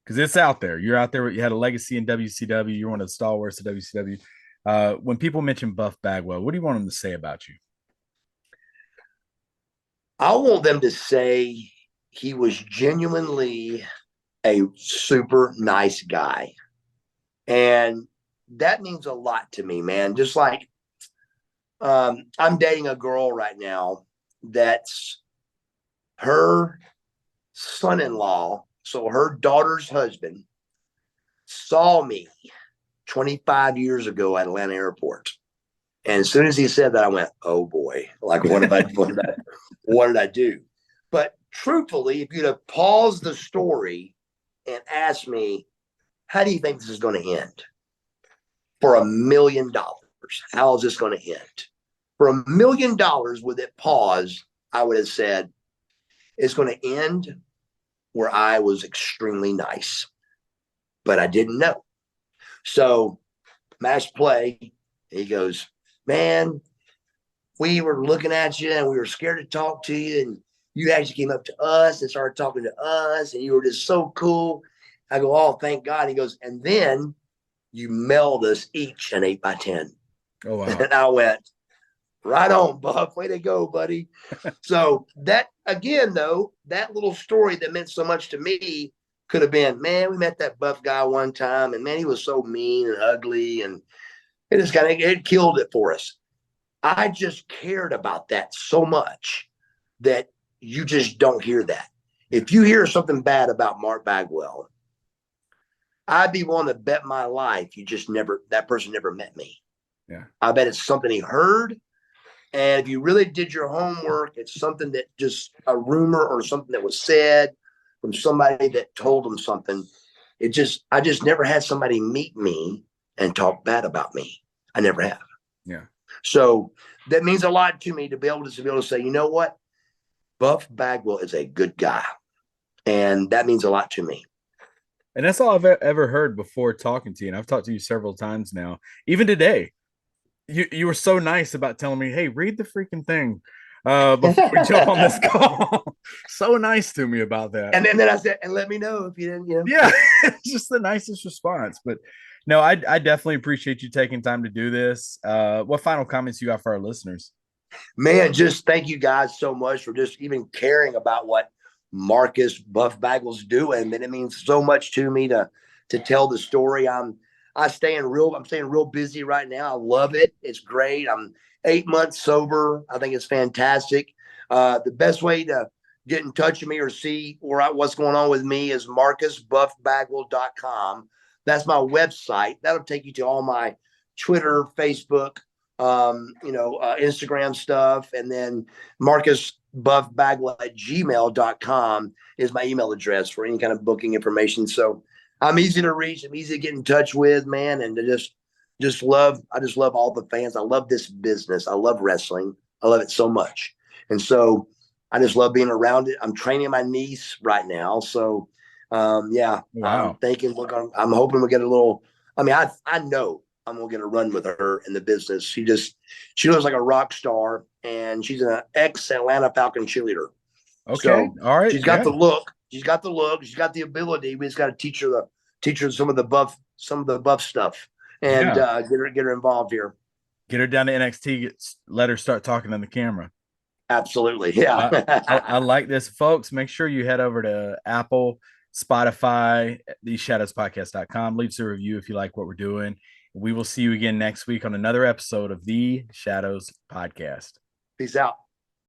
because it's out there, you're out there, you had a legacy in WCW, you're one of the stalwarts of WCW. When people mention Buff Bagwell, what do you want them to say about you? I want them to say he was genuinely a super nice guy. And that means a lot to me, man. Just like I'm dating a girl right now that's her son-in-law, so her daughter's husband, saw me 25 years ago at Atlanta Airport. And as soon as he said that, I went, oh boy, like what did I do? But truthfully, if you'd have paused the story and asked me, how do you think this is going to end? For $1 million, how is this going to end? For $1 million with it paused, I would have said, it's going to end where I was extremely nice. But I didn't know. So, match play, he goes, man, we were looking at you and we were scared to talk to you. And you actually came up to us and started talking to us. And you were just so cool. I go, oh, thank God. He goes, and then you mailed us each an 8x10. Oh, wow. And I went, right on, Buff. Way to go, buddy. So that, again, though, that little story that meant so much to me could have been, man, we met that Buff guy one time, and man, he was so mean and ugly, and it killed it for us. I just cared about that so much that you just don't hear that. If you hear something bad about Mark Bagwell, I'd be willing to bet my life that person never met me. Yeah. I bet it's something he heard. And if you really did your homework, it's something that just a rumor or something that was said from somebody that told them something. I just never had somebody meet me and talk bad about me. I never have. Yeah. So that means a lot to me to be able to say, you know what? Buff Bagwell is a good guy. And that means a lot to me. And that's all I've ever heard before talking to you. And I've talked to you several times now, even today. You were so nice about telling me, hey, read the freaking thing before we jump on this call. So nice to me about that. And then I said, and let me know if you didn't, Yeah, it's just the nicest response. But no, I definitely appreciate you taking time to do this. What final comments you got for our listeners? Man, just thank you guys so much for just even caring about what Marcus Buff Bagwell's doing. And it means so much to me to tell the story. I'm staying real busy right now. I love it. It's great. I'm 8 months sober. I think it's fantastic. The best way to get in touch with me or see what's going on with me is marcusbuffbagwell.com. That's my website. That'll take you to all my Twitter, Facebook, Instagram stuff. And then marcusbuffbagwell@gmail.com is my email address for any kind of booking information. So I'm easy to reach. I'm easy to get in touch with, man. And I just love all the fans. I love this business. I love wrestling. I love it so much. And so I just love being around it. I'm training my niece right now. So, Wow. I'm thinking I'm hoping we'll get a little, I know I'm going to get a run with her in the business. She looks like a rock star, and she's an ex-Atlanta Falcon cheerleader. Okay. So all right. She's got the look. She's got the look. She's got the ability. We just got to teach her some of the buff stuff, and get her involved here. Get her down to NXT. Let her start talking on the camera. Absolutely. Yeah. I like this, folks. Make sure you head over to Apple, Spotify, theshadowspodcast.com. Leave us a review if you like what we're doing. We will see you again next week on another episode of The Shadows Podcast. Peace out.